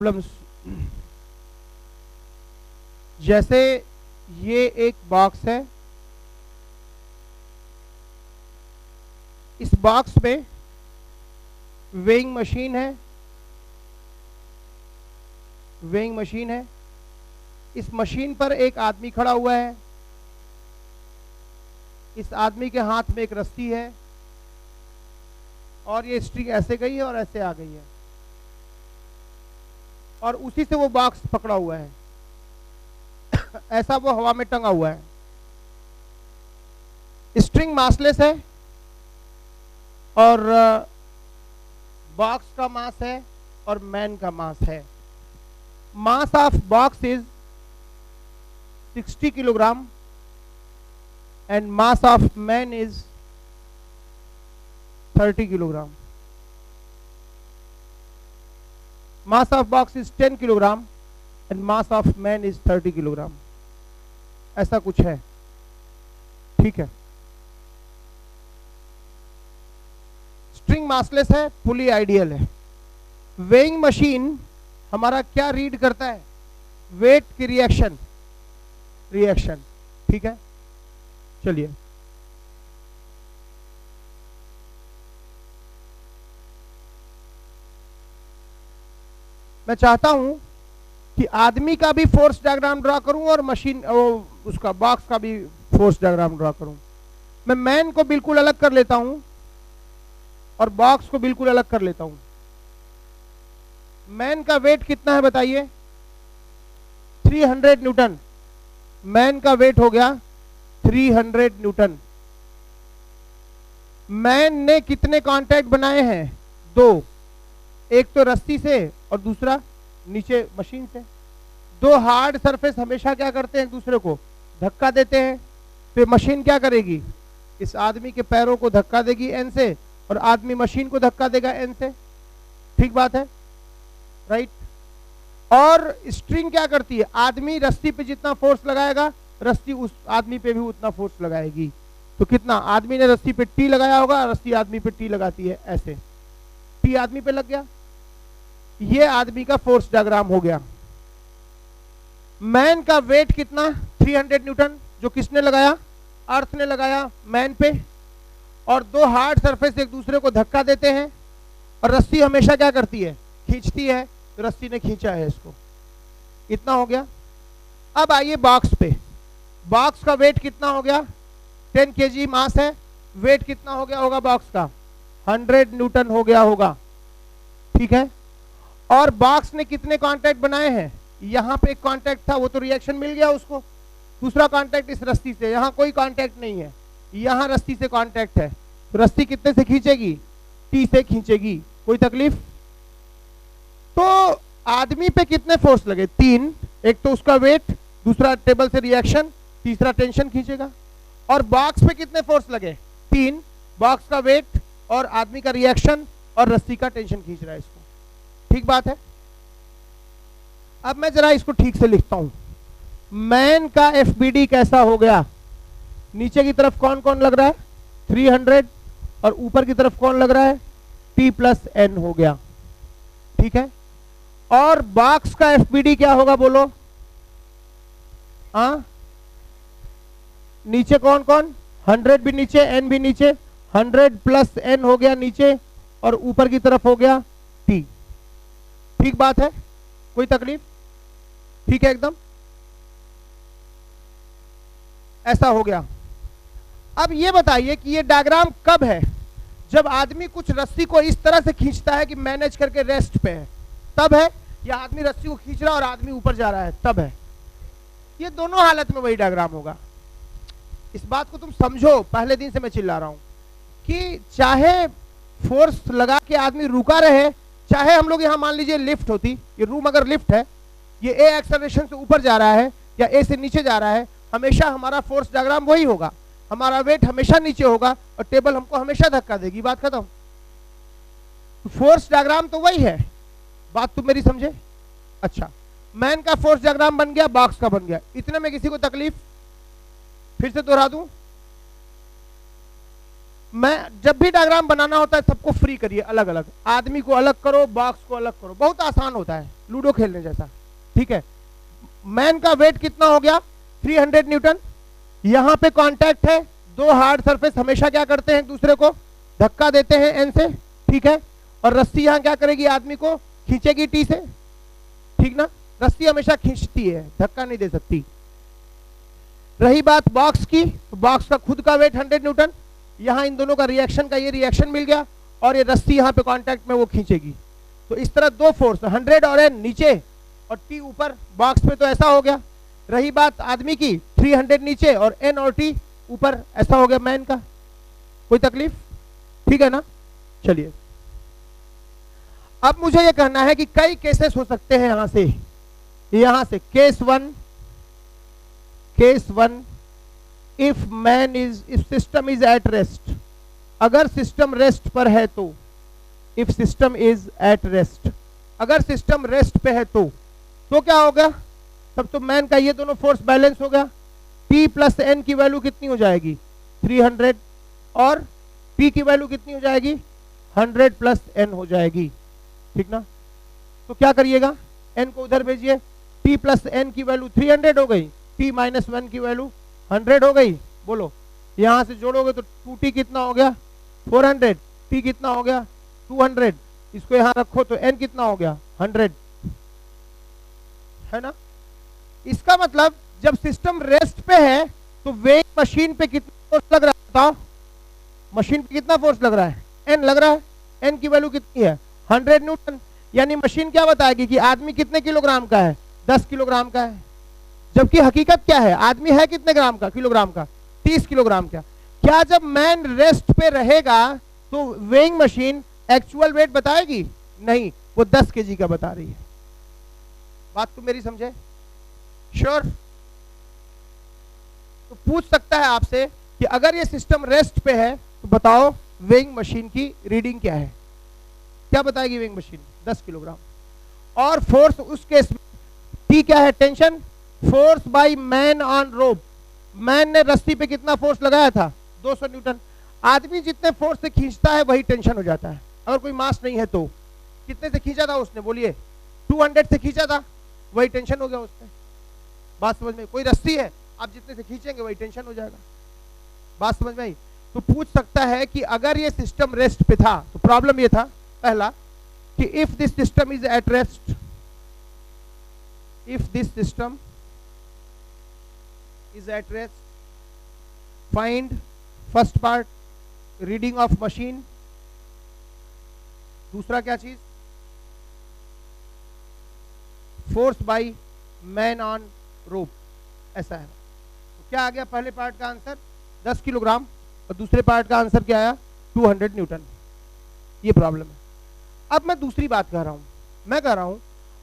Problems. जैसे ये एक बॉक्स है, इस बॉक्स में वेइंग मशीन है, वेइंग मशीन है। इस मशीन पर एक आदमी खड़ा हुआ है। इस आदमी के हाथ में एक रस्सी है और ये स्ट्रिंग ऐसे गई है और ऐसे आ गई है और उसी से वो बॉक्स पकड़ा हुआ है। ऐसा वो हवा में टंगा हुआ है। स्ट्रिंग मासलेस है और बॉक्स का मास है और मैन का मास है। मास of box is 60 kilogram and mass of man is 30 kilogram. Mass of box is 10 kilogram and mass of man is 30 kilogram. ऐसा कुछ है, ठीक है। स्ट्रिंग मासलेस है, फुली आइडियल है। वेइंग मशीन हमारा क्या रीड करता है? वेट की रिएक्शन, ठीक है। चलिए, मैं चाहता हूं कि आदमी का भी फोर्स डायग्राम ड्रा करूं और मशीन उसका बॉक्स का भी फोर्स डायग्राम ड्रा करूं। मैं मैन को बिल्कुल अलग कर लेता हूं और बॉक्स को बिल्कुल अलग कर लेता हूं। मैन का वेट कितना है बताइए? 300 न्यूटन। मैन का वेट हो गया 300 न्यूटन। मैन ने कितने कांटेक्ट बनाए हैं? 2। एक तो रस्सी से और दूसरा नीचे मशीन से। 2 हार्ड सरफेस हमेशा क्या करते हैं? एक दूसरे को धक्का देते हैं। तो मशीन क्या करेगी? इस आदमी के पैरों को धक्का देगी एन से और आदमी मशीन को धक्का देगा एन से। ठीक बात है, राइट। और स्ट्रिंग क्या करती है? आदमी रस्सी पे जितना फोर्स लगाएगा रस्सी उस आदमी पे भी उतना फोर्स लगाएगी। तो कितना? आदमी ने रस्सी पे टी लगाया होगा, रस्सी आदमी पे टी लगाती है ऐसे। टी आदमी पे लग गया, ये आदमी का फोर्स डायग्राम हो गया। मैन का वेट कितना? 300 न्यूटन। जो किसने लगाया? अर्थ ने लगाया मैन पे। और 2 हार्ड सरफेस एक दूसरे को धक्का देते हैं और रस्सी हमेशा क्या करती है? खींचती है। तो रस्सी ने खींचा है इसको, इतना हो गया। अब आइए बॉक्स पे। बॉक्स का वेट कितना हो गया? 10 kg मास है। वेट कितना हो गया होगा बॉक्स का? 100 न्यूटन हो गया होगा, ठीक है। और बॉक्स ने कितने कांटेक्ट बनाए हैं? यहां पे एक कांटेक्ट था, वो तो रिएक्शन मिल गया उसको। दूसरा कांटेक्ट इस रस्सी से, यहां कोई कांटेक्ट नहीं है, यहां रस्सी से कांटेक्ट है। तो रस्सी कितने से खींचेगी? टी से खींचेगी। कोई तकलीफ? तो आदमी पे कितने फोर्स लगे? 3। एक तो उसका वेट, दूसरा टेबल से रिएक्शन, तीसरा टेंशन खींचेगा। और बॉक्स पे कितने फोर्स लगे? 3। बॉक्स का वेट और आदमी का रिएक्शन और रस्सी का टेंशन खींच रहा है इसको। ठीक बात है। अब मैं जरा इसको ठीक से लिखता हूं। मैन का एफबीडी कैसा हो गया? नीचे की तरफ कौन कौन लग रहा है? 300 और ऊपर की तरफ कौन लग रहा है? T + N हो गया, ठीक है। और बॉक्स का एफबीडी क्या होगा बोलो? हाँ, नीचे कौन कौन? 100 भी नीचे, N भी नीचे। 100 + N हो गया नीचे और ऊपर की तरफ हो गया T। ठीक बात है, कोई तकलीफ? ठीक है एकदम, ऐसा हो गया। अब ये बताइए कि ये डायग्राम कब है? जब आदमी कुछ रस्सी को इस तरह से खींचता है कि मैनेज करके रेस्ट पे है, तब है। या आदमी रस्सी को खींच रहा है और आदमी ऊपर जा रहा है, तब है। ये दोनों हालत में वही डायग्राम होगा। इस बात को तुम समझो, पहले दिन से मैं चिल्ला रहा हूं कि चाहे फोर्स लगा के आदमी रुका रहे, चाहे हम लोग यहां मान लीजिए लिफ्ट होती, ये रूम अगर लिफ्ट है, ये ए एक्सेलरेशन से ऊपर जा रहा है या ए से नीचे जा रहा है, हमेशा हमारा फोर्स डायग्राम वही होगा। हमारा वेट हमेशा नीचे होगा और टेबल हमको हमेशा धक्का देगी। बात खत्म। फोर्स डायग्राम तो वही है। बात तुम मेरी समझे? अच्छा, मैन का फोर्स डायग्राम बन गया, बॉक्स का बन गया। इतने में किसी को तकलीफ? फिर से दोहरा दूं, मैं जब भी डायग्राम बनाना होता है सबको फ्री करिए, अलग अलग। आदमी को अलग करो, बॉक्स को अलग करो, बहुत आसान होता है। लूडो खेलने जैसा, ठीक है। मैन का वेट कितना हो गया 300 न्यूटन। यहां पे कांटेक्ट है, दो हार्ड सरफेस हमेशा क्या करते हैं, एक दूसरे को धक्का देते हैं एन से, ठीक है। और रस्सी यहां क्या करेगी, आदमी को खींचेगी टी से, ठीक ना। रस्सी हमेशा खींचती है, धक्का नहीं दे सकती। रही बात बॉक्स की, तो बॉक्स का खुद का वेट 100 न्यूटन। यहां इन दोनों का रिएक्शन का ये रिएक्शन मिल गया और ये रस्सी यहां पे कांटेक्ट में वो खींचेगी। तो इस तरह दो फोर्स 100 और एन नीचे और टी ऊपर, बॉक्स पे तो ऐसा हो गया। रही बात आदमी की, 300 नीचे और एन और टी ऊपर, ऐसा हो गया मैन का। कोई तकलीफ, ठीक है ना। चलिए अब मुझे ये कहना है कि कई केसेस हो सकते हैं यहां से case one, if system is at rest, अगर सिस्टम रेस्ट पर है तो, if system is at rest, अगर सिस्टम रेस्ट पे है तो क्या होगा, तब तो मैन का ये दोनों फोर्स बैलेंस हो गया। P प्लस एन की वैल्यू कितनी हो जाएगी 300 और P की वैल्यू कितनी हो जाएगी 100 प्लस एन हो जाएगी, ठीक ना। तो क्या करिएगा, n को उधर भेजिए, P प्लस एन की वैल्यू 300 हो गई, P माइनस 1 की वैल्यू 100 हो गई। बोलो यहां से जोड़ोगे तो 2T कितना हो गया 400, P कितना हो गया 200, इसको यहां रखो तो n कितना हो गया 100, है ना। इसका मतलब जब सिस्टम रेस्ट पे है तो वेग मशीन पे कितना फोर्स लग रहा है, बताओ। मशीन पे कितना फोर्स लग रहा है, n लग रहा है। n की वैल्यू कितनी है 100 न्यूटन। यानी मशीन क्या बताएगी कि आदमी कितने किलोग्राम का है, 10 किलोग्राम का है। जबकि हकीकत क्या है, आदमी है कितने ग्राम का, किलोग्राम का, 30 किलोग्राम का। क्या जब मैन रेस्ट पे रहेगा तो वेइंग मशीन एक्चुअल वेट बताएगी, नहीं, वो 10 केजी का बता रही है। बात तो मेरी समझे, श्योर। तो पूछ सकता है आपसे कि अगर ये सिस्टम रेस्ट पे है तो बताओ वेइंग मशीन की रीडिंग क्या है, क्या बताएगी वेइंग मशीन 10 किलोग्राम। और फोर्स उस केस में T क्या है, tension, force by man on rope. Man ने रस्सी पे कितना फोर्स लगाया था 200 न्यूटन। आदमी जितने फोर्स से खींचता है वही टेंशन हो जाता है। अगर कोई मास नहीं है तो कितने से खींचा था उसने, बोलिए 200 से खींचा था, वही टेंशन हो गया उसमें। बात समझ में, कोई रस्सी है आप जितने से खींचेंगे वही टेंशन हो जाएगा। बात समझ में आई। तो पूछ सकता है कि अगर ये सिस्टम रेस्ट पे था तो प्रॉब्लम ये था पहला कि if this system is at rest, if this system is at rest, find first part reading of machine. दूसरा क्या चीज, फोर्स बाय मैन ऑन रोप, ऐसा है। तो क्या आ गया पहले पार्ट का आंसर 10 किलोग्राम और दूसरे पार्ट का आंसर क्या आया 200 न्यूटन। ये प्रॉब्लम है। अब मैं दूसरी बात कह रहा हूं, मैं कह रहा हूं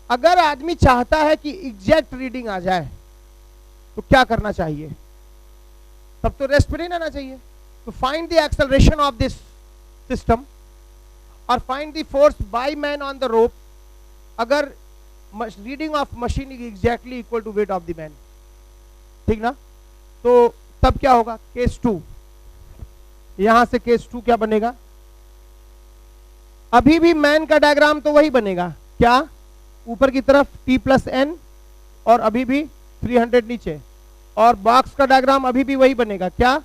अगर आदमी चाहता है कि एग्जैक्ट रीडिंग आ जाए तो क्या करना चाहिए, तब तो रेस्ट पे नहीं रहना चाहिए। तो find the acceleration of this system और find the force by man on the rope. अगर reading of machine is exactly equal to weight of the man, ठीक ना, तो तब क्या होगा, केस 2। यहां से केस 2 क्या बनेगा, अभी भी मैन का डायग्राम तो वही बनेगा, क्या, ऊपर की तरफ T प्लस एन और अभी भी 300 नीचे, और बॉक्स का डायग्राम अभी भी वही बनेगा, क्या,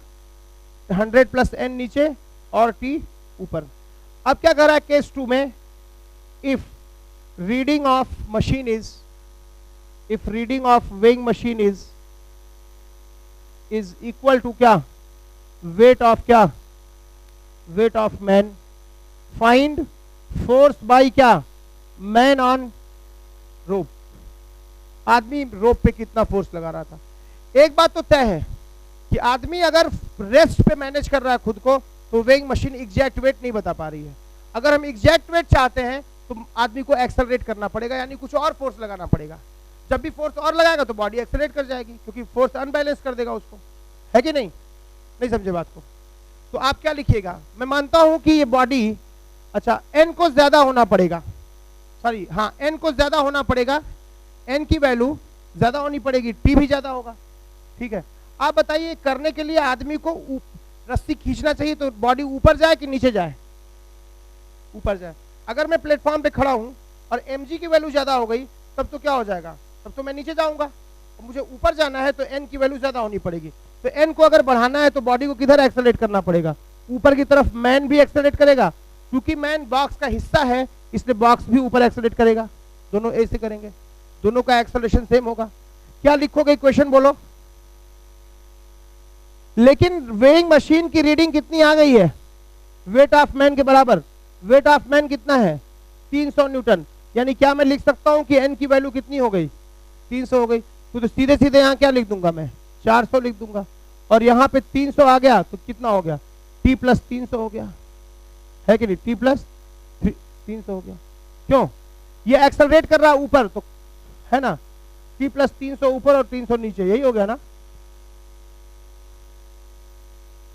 100 प्लस एन नीचे और T ऊपर। अब क्या कर रहा है केस 2 में, if reading of machine is, if reading of weighing machine is equal to क्या, वेट ऑफ क्या, weight of man, find force by क्या, मैन ऑन रोप। आदमी रोप पे कितना फोर्स लगा रहा था। एक बात तो तय है कि आदमी अगर रेस्ट पे मैनेज कर रहा है खुद को तो वेइंग मशीन एग्जैक्ट वेट नहीं बता पा रही है। अगर हम एग्जैक्ट वेट चाहते हैं तो आदमी को एक्सेलरेट करना पड़ेगा, यानी कुछ और फोर्स लगाना पड़ेगा। जब भी फोर्स और लगाएगा तो बॉडी एक्सेलरेट कर जाएगी, क्योंकि फोर्स अनबैलेंस कर देगा उसको, है कि नहीं, नहीं समझे बात को। तो आप क्या लिखिएगा, मैं मानता हूं कि ये बॉडी, अच्छा एन को ज्यादा होना पड़ेगा, सॉरी हाँ एन को ज्यादा होना पड़ेगा, एन की वैल्यू ज्यादा होनी पड़ेगी, टी भी ज्यादा होगा, ठीक है। आप बताइए करने के लिए आदमी को रस्सी खींचना चाहिए तो बॉडी ऊपर जाए कि नीचे जाए, ऊपर जाए। अगर मैं प्लेटफॉर्म पे खड़ा हूं और mg की वैल्यू ज्यादा हो गई तब तो क्या हो जाएगा, तब तो मैं नीचे जाऊंगा, मुझे ऊपर जाना है तो n की वैल्यू ज्यादा होनी पड़ेगी। तो n को अगर बढ़ाना है तो बॉडी को किधर एक्सेलरेट करना पड़ेगा, ऊपर की तरफ। मैन भी एक्सेलरेट करेगा, क्योंकि मैन बॉक्स का हिस्सा है इसलिए बॉक्स भी ऊपर एक्सेलरेट करेगा। दोनों ऐसे करेंगे, दोनों का एक्सेलरेशन सेम होगा। क्या लिखोगे इक्वेशन बोलो। लेकिन वेइंग मशीन की रीडिंग कितनी आ गई है, वेट ऑफ मैन के बराबर। वेट ऑफ मैन कितना है 300 न्यूटन, यानी क्या मैं लिख सकता हूं कि n की वैल्यू कितनी हो गई 300 हो गई। तो सीधे सीधे यहाँ क्या लिख दूंगा मैं 400 लिख दूंगा, और यहाँ पे 300 आ गया तो कितना हो गया t प्लस 300 हो गया, है कि नहीं, t प्लस 300 हो गया। क्यों, ये एक्सेलरेट कर रहा ऊपर तो है ना, t प्लस 300 ऊपर और 300 नीचे, यही हो गया ना।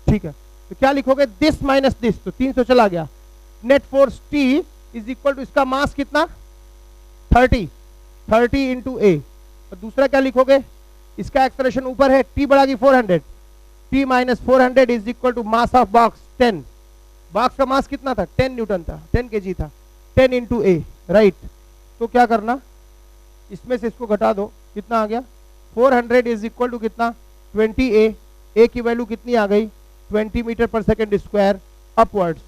ठीक है, तो क्या लिखोगे दिस माइनस दिस, तो 300 चला गया। Net force T is equal to इसका मास कितना 30 इंटू ए। और दूसरा क्या लिखोगे, इसका एक्सेलरेशन ऊपर है, T बढ़ा गई 400, T minus 400 is equal to mass of box 10। Box का मास कितना था 10 न्यूटन था, 10 kg था, 10 इंटू ए, राइट। तो क्या करना, इसमें से इसको घटा दो, कितना आ गया 400 इज इक्वल टू कितना 20 ए की वैल्यू कितनी आ गई 20 मीटर पर सेकेंड स्क्वायर अपवर्ड्स।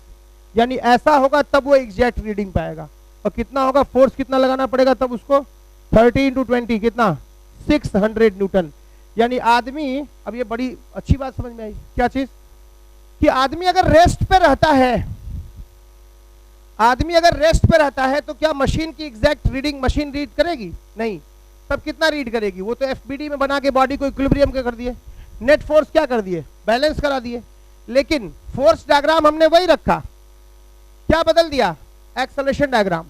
यानी ऐसा होगा तब वो एग्जैक्ट रीडिंग पाएगा। और कितना होगा, फोर्स कितना लगाना पड़ेगा तब उसको 30 इंटू 20 कितना 600 न्यूटन। यानी आदमी, अब ये बड़ी अच्छी बात समझ में आई, क्या चीज, कि आदमी अगर रेस्ट पे रहता है, आदमी अगर रेस्ट पे रहता है तो क्या मशीन की एग्जैक्ट रीडिंग मशीन रीड करेगी, नहीं। तब कितना रीड करेगी, वो तो एफबीडी में बना के बॉडी को इक्विलिब्रियम के कर दिए, नेट फोर्स क्या कर दिए बैलेंस करा दिए। लेकिन फोर्स डायग्राम हमने वही रखा, क्या बदल दिया एक्सेलरेशन डायग्राम,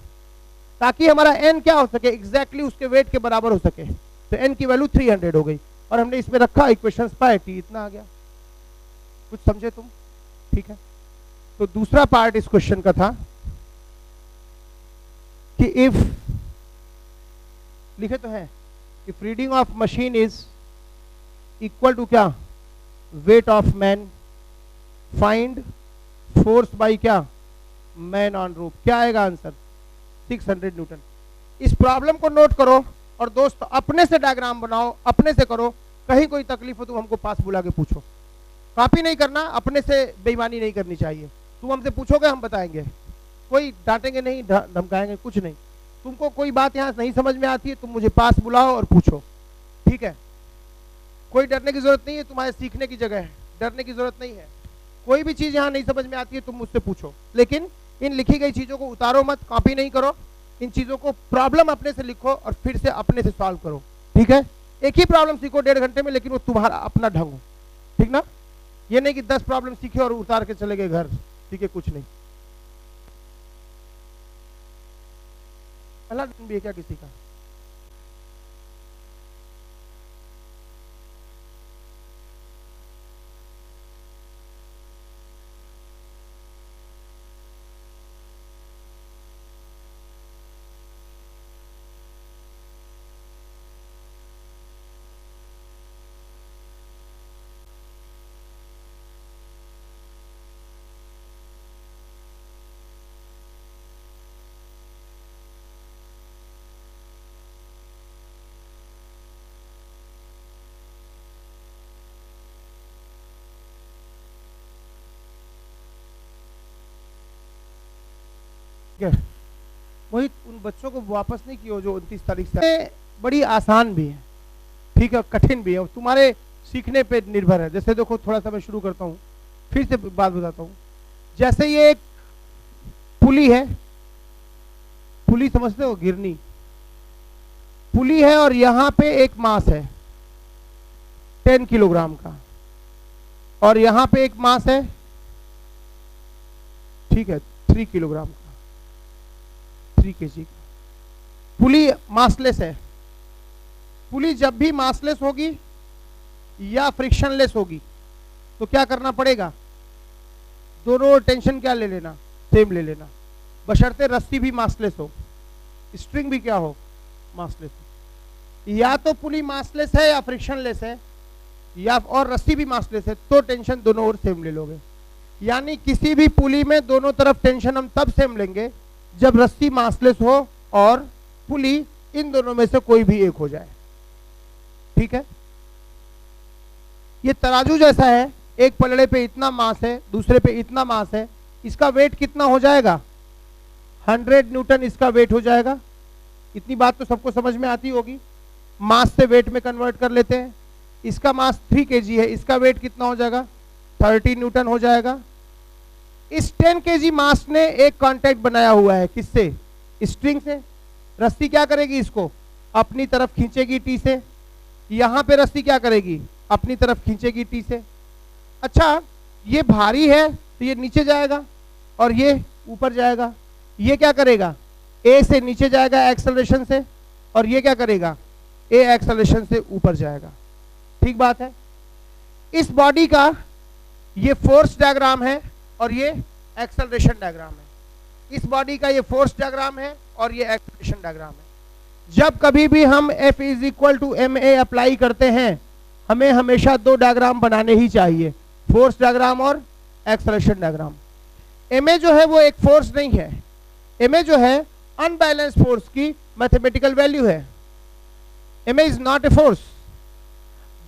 ताकि हमारा एन क्या हो सके एग्जैक्टली उसके वेट के बराबर हो सके। तो एन की वैल्यू 300 हो गई और हमने इसमें रखा इक्वेशंस पाए, टी इतना आ गया। कुछ समझे तुम, ठीक है। तो दूसरा पार्ट इस क्वेश्चन का था कि इफ, लिखे तो है, if reading of machine is equal to क्या weight of man, find force by क्या मैन ऑन रूफ। क्या आएगा आंसर 600 न्यूटन। इस प्रॉब्लम को नोट करो और दोस्त अपने से डायग्राम बनाओ, अपने से करो। कहीं कोई तकलीफ हो तो हमको पास बुला के पूछो, कॉपी नहीं करना, अपने से बेईमानी नहीं करनी चाहिए। तुम हमसे पूछोगे हम बताएंगे, कोई डांटेंगे नहीं, धमकाएंगे कुछ नहीं। तुमको कोई बात यहाँ नहीं समझ में आती है तुम मुझे पास बुलाओ और पूछो, ठीक है। कोई डरने की जरूरत नहीं है, तुम्हारे सीखने की जगह है, डरने की जरूरत नहीं है। कोई भी चीज यहाँ नहीं समझ में आती है तुम मुझसे पूछो, लेकिन इन लिखी गई चीजों को उतारो मत, कॉपी नहीं करो। इन चीजों को प्रॉब्लम अपने से लिखो और फिर से अपने से सॉल्व करो, ठीक है। एक ही प्रॉब्लम सीखो 1.5 घंटे में, लेकिन वो तुम्हारा अपना ढंग हो, ठीक ना। ये नहीं कि 10 प्रॉब्लम सीखे और उतार के चले गए घर, ठीक है, कुछ नहीं। पहला दिन भी है क्या किसी का? वही उन बच्चों को वापस नहीं किया जो 29 तारीख से। बड़ी आसान भी है, ठीक है, कठिन भी है, तुम्हारे सीखने पे निर्भर है। जैसे देखो, थोड़ा सा मैं शुरू करता हूँ, फिर से बात बताता हूँ। जैसे ये एक पुली है, पुली समझते हो, गिरनी पुली है, और यहाँ पे एक मास है 10 किलोग्राम का, और यहाँ पे एक मास है, ठीक है, 3 किलोग्राम का, 3 kg। पुली मासलेस है। पुली जब भी मासलेस होगी या फ्रिक्शनलेस होगी तो क्या करना पड़ेगा, दोनों टेंशन क्या ले लेना, सेम ले लेना, बशर्ते रस्सी भी मासलेस हो, स्ट्रिंग भी क्या हो, मासलेस हो। या तो पुली मासलेस है या फ्रिक्शनलेस है, या और रस्सी भी मासलेस है, तो टेंशन दोनों ओर सेम ले लोगे। यानी किसी भी पुली में दोनों तरफ टेंशन हम तब सेम लेंगे जब रस्सी मासलेस हो और पुली, इन दोनों में से कोई भी एक हो जाए। ठीक है, ये तराजू जैसा है, एक पलड़े पे इतना मास है, दूसरे पे इतना मास है, इसका वेट कितना हो जाएगा? 100 न्यूटन इसका वेट हो जाएगा। इतनी बात तो सबको समझ में आती होगी। मास से वेट में कन्वर्ट कर लेते हैं। इसका मास 3 kg है, इसका वेट कितना हो जाएगा? 30 न्यूटन हो जाएगा। इस 10 kg मास ने एक कांटेक्ट बनाया हुआ है, किससे? स्ट्रिंग से। रस्सी क्या करेगी? इसको अपनी तरफ खींचेगी टी से। यहां पे रस्सी क्या करेगी? अपनी तरफ खींचेगी टी से। अच्छा, ये भारी है तो ये नीचे जाएगा और ये ऊपर जाएगा। ये क्या करेगा? ए से नीचे जाएगा एक्सेलरेशन से, और ये क्या करेगा? ए एक्सेलरेशन से ऊपर जाएगा। ठीक बात है। इस बॉडी का ये फोर्स डायग्राम है और ये एक्सेलरेशन डायग्राम है। इस बॉडी का ये फोर्स डायग्राम है और ये एक्सेलरेशन डायग्राम है। जब कभी भी हम F = ma अप्लाई करते हैं, हमें हमेशा 2 डायग्राम बनाने ही चाहिए, फोर्स डायग्राम और एक्सेलरेशन डायग्राम। ma जो है वो एक फोर्स नहीं है। ma जो है अनबैलेंस फोर्स की मैथमेटिकल वैल्यू है। ma is not a force.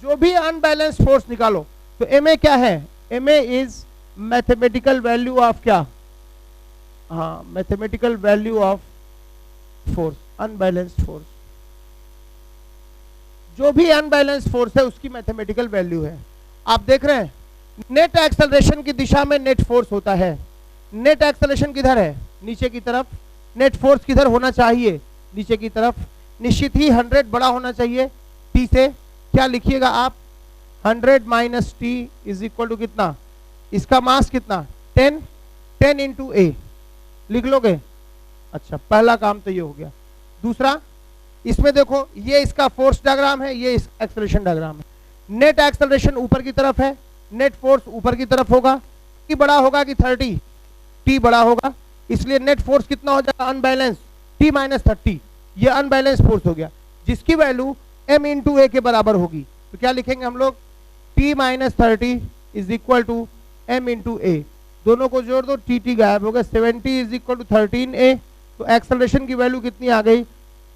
जो भी अनबैलेंस फोर्स निकालो तो ma क्या है? ma is mathematical value of क्या? हाँ, mathematical value of force, unbalanced force. जो भी अनबैलेंस फोर्स है उसकी मैथमेटिकल वैल्यू है। आप देख रहे हैं नेट एक्सेलरेशन की दिशा में नेट फोर्स होता है। नेट एक्सेलरेशन किधर है? नीचे की तरफ। नेट फोर्स किधर होना चाहिए? नीचे की तरफ। निश्चित ही 100 बड़ा होना चाहिए टी से। क्या लिखिएगा आप? 100 - t = कितना? इसका मास कितना? 10 × a लिख लोगे? अच्छा, पहला काम तो ये हो गया। दूसरा, इसमें देखो ये इसका फोर्स डायग्राम है, ये इस एक्सेलरेशन डायग्राम है। नेट एक्सेलरेशन ऊपर की तरफ है, नेट फोर्स ऊपर की तरफ होगा। टी बड़ा होगा कि 30? टी बड़ा होगा, इसलिए नेट फोर्स कितना हो जाएगा? Unbalance, t - 30। ये अनबैलेंस फोर्स हो गया, जिसकी वैल्यू m × a के बराबर होगी। तो क्या लिखेंगे हम लोग? t - 30 = m × a। दोनों को जोड़ दो, टी गायब हो गया। 70 = 13a। तो एक्सेलरेशन की वैल्यू कितनी आ गई?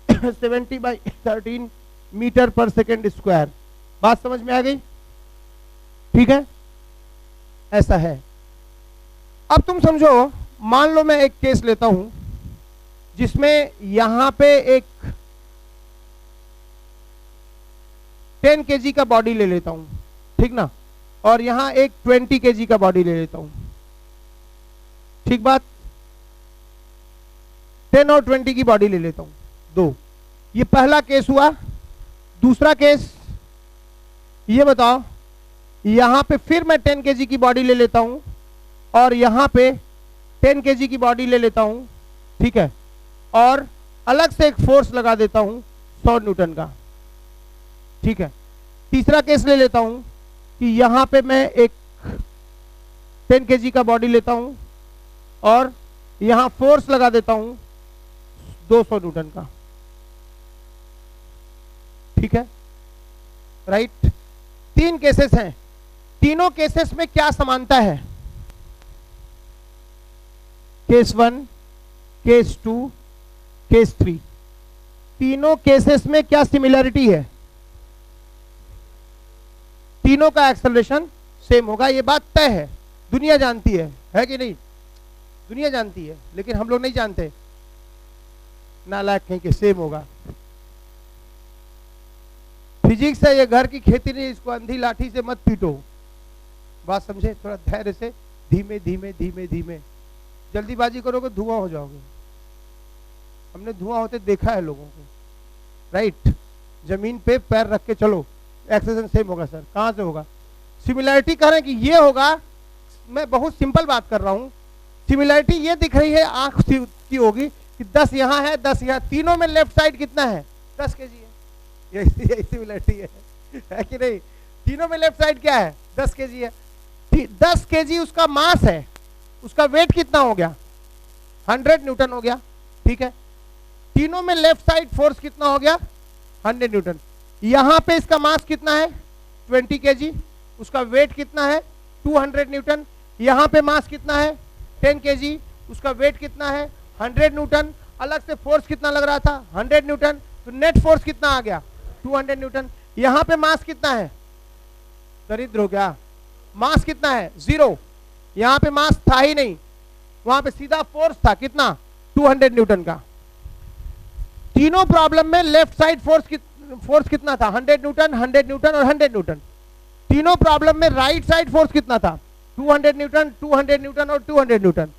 70/13 मीटर/सेकंड²। बात समझ में आ गई? ठीक है, ऐसा है। अब तुम समझो, मान लो मैं एक केस लेता हूं जिसमें यहां पे एक 10 kg का बॉडी ले लेता हूं, ठीक ना, और यहां एक 20 kg का बॉडी ले लेता हूं। ठीक बात? 10 और 20 की बॉडी ले लेता हूं, 2। ये पहला केस हुआ। दूसरा केस, ये बताओ, यहां पे फिर मैं 10 kg की बॉडी ले लेता हूं और यहां पे 10 kg की बॉडी ले लेता हूं, ठीक है, और अलग से एक फोर्स लगा देता हूं 100 न्यूटन का। ठीक है। तीसरा केस ले लेता हूं कि यहां पे मैं एक 10 kg का बॉडी लेता हूं और यहां फोर्स लगा देता हूं 200 न्यूटन का। ठीक है, राइट। 3 केसेस हैं। तीनों केसेस में क्या समानता है? Case 1, case 2, case 3। तीनों केसेस में क्या सिमिलरिटी है? तीनों का एक्सेलरेशन सेम होगा। ये बात तय है, दुनिया जानती है कि नहीं? दुनिया जानती है, लेकिन हम लोग नहीं जानते। नालायक कहीं के सेम होगा। फिजिक्स है, ये घर की खेती नहीं, इसको अंधी लाठी से मत पीटो। बात समझे? थोड़ा धैर्य से, धीमे धीमे धीमे धीमे। जल्दीबाजी करोगे धुआं हो जाओगे। हमने धुआं होते देखा है लोगों को, राइट। जमीन पे पैर रख के चलो, एक्सेलरेशन सेम होगा। सर कहां से होगा? सिमिलरिटी कह रहे हैं कि ये होगा। मैं बहुत सिंपल बात कर रहा हूं। सिमिलरिटी ये दिख रही है, आंख की होगी कि 10 यहां है, 10 यहां। तीनों में लेफ्ट साइड कितना है? 10 kg है। यही सिमिलरिटी है कि नहीं? तीनों में लेफ्ट साइड क्या है? 10 kg है। 10 kg उसका मास है, उसका वेट कितना हो गया? 100 न्यूटन हो गया। ठीक है। तीनों में लेफ्ट साइड फोर्स कितना हो गया? 100 न्यूटन। यहां पे इसका मास कितना है? 20 kg। उसका वेट कितना है? 200 न्यूटन। यहां पे मास कितना है? 10 kg। उसका वेट कितना है? 100 न्यूटन। अलग से फोर्स कितना लग रहा था 100 न्यूटन, तो नेट फोर्स कितना आ गया 200 न्यूटन। यहां पे मास कितना है, दरिद्र हो गया, मास कितना है 0, यहां पे मास था ही नहीं, वहां पे सीधा फोर्स था कितना 200 न्यूटन का। तीनों प्रॉब्लम में लेफ्ट साइड फोर्स कितना था 100 न्यूटन, 100 न्यूटन और 100 न्यूटन। तीनों प्रॉब्लम में राइट साइड फोर्स कितना था 200 न्यूटन, 200 न्यूटन और 200 न्यूटन।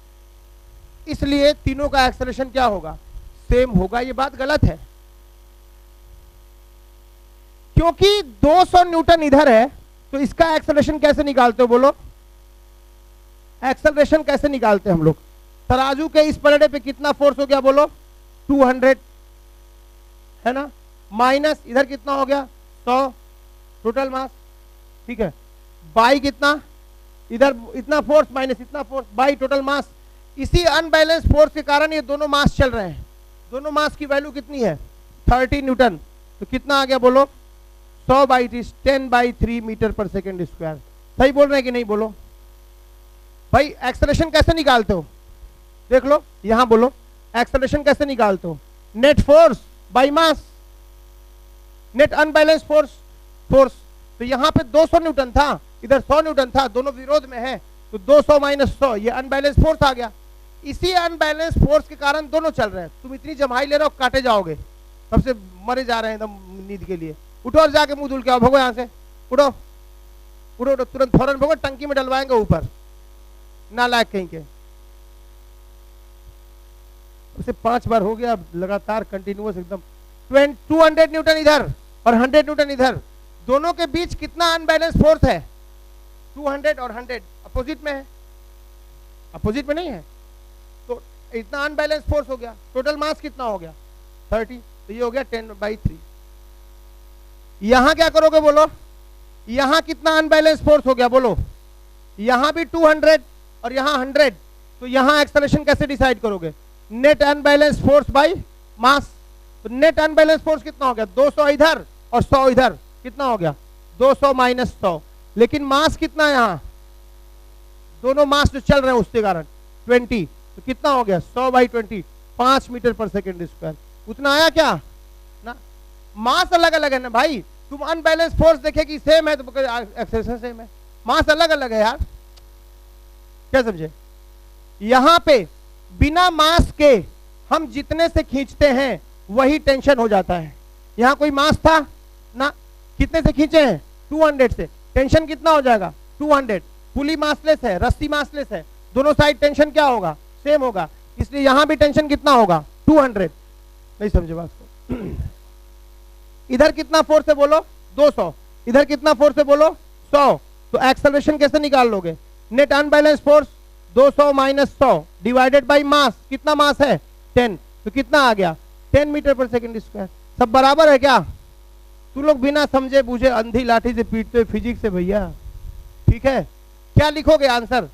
इसलिए तीनों का एक्सेलरेशन क्या होगा, सेम होगा। ये बात गलत है, क्योंकि 200 न्यूटन इधर है, तो इसका एक्सेलरेशन कैसे निकालते हो बोलो, एक्सेलरेशन कैसे निकालते हैं हम लोग। तराजू के इस पलड़े पे कितना फोर्स हो गया बोलो 200 है ना, माइनस इधर कितना हो गया 100 टोटल मास, ठीक है, बाई कितना, इधर इतना फोर्स माइनस इतना फोर्स बाई टोटल मास। इसी अनबैलेंस फोर्स के कारण ये दोनों मास चल रहे हैं। दोनों मास की वैल्यू कितनी है 30 न्यूटन, तो कितना आ गया बोलो 100/3 10/3 मीटर पर सेकेंड स्क्वायर। सही बोल रहे हैं कि नहीं बोलो भाई। एक्सेलरेशन कैसे निकालते हो देख लो, यहां बोलो एक्सेलरेशन कैसे निकालते हो, net force by mass, net unbalance force. तो यहां पे 200 न्यूटन था, इधर 100 न्यूटन था, दोनों विरोध में है, तो 200 माइनस 100 ये अनबैलेंस फोर्स आ गया। इसी अनबैलेंस फोर्स के कारण दोनों चल रहे हैं। तुम इतनी जमाई ले रहे हो काटे जाओगे, सबसे मरे जा रहे हैं एकदम नींद के लिए। उठो और जाके मुंह धुल के आओ, भगो यहां से, उठो उठो उठो तुरंत फौरन भगो, टंकी में डलवाएंगे ऊपर, नालायक कहीं के। उसे 5 बार हो गया लगातार कंटिन्यूअस एकदम। 200 न्यूटन इधर और 100 न्यूटन इधर, दोनों के बीच कितना अनबैलेंस फोर्स है 200 और 100 अपोजिट में है, अपोजिट में नहीं है, तो इतना अनबैलेंस फोर्स हो गया। टोटल मास कितना हो गया 30, तो ये हो गया 10/3। यहां क्या करोगे बोलो, यहां कितना अनबैलेंस फोर्स हो गया बोलो, यहां भी 200 और यहां 100, तो यहां एक्सेलरेशन कैसे डिसाइड करोगे, net unbalance force by mass. तो नेट अनबैलेंस फोर्स कितना हो गया 200 इधर और 100 इधर, कितना हो गया 200 माइनस 100। लेकिन मास कितना है यहाँ, दोनों मास जो चल रहे हैं उसके कारण 20, तो कितना हो गया 100/20 5 मीटर पर सेकेंड स्क्वायर। उतना आया क्या ना, मास अलग अलग है ना भाई। तुम अनबैलेंस फोर्स देखे कि सेम है तो एक्सेलरेशन सेम है, मास अलग अलग है यार, क्या समझे। यहां पे बिना मास के हम जितने से खींचते हैं वही टेंशन हो जाता है। यहां कोई मास था ना, कितने से खींचे हैं 200 से, टेंशन कितना हो जाएगा 200। पुली मासलेस है, रस्सी मासलेस है, दोनों साइड टेंशन क्या होगा सेम होगा, इसलिए यहां भी टेंशन कितना होगा 200। नहीं समझे बात को। इधर कितना फोर्स है बोलो 200, इधर कितना फोर्स है बोलो 100, तो एक्सेलरेशन कैसे निकाल लोगे, net unbalance force 200 minus 100 divided by mass, कितना मास है 10, तो कितना आ गया 10 मीटर पर सेकेंड स्क्वायर। सब बराबर है क्या, तू लोग बिना समझे बूझे अंधी लाठी से पीटते फिजिक्स से भैया, ठीक है। क्या लिखोगे आंसर,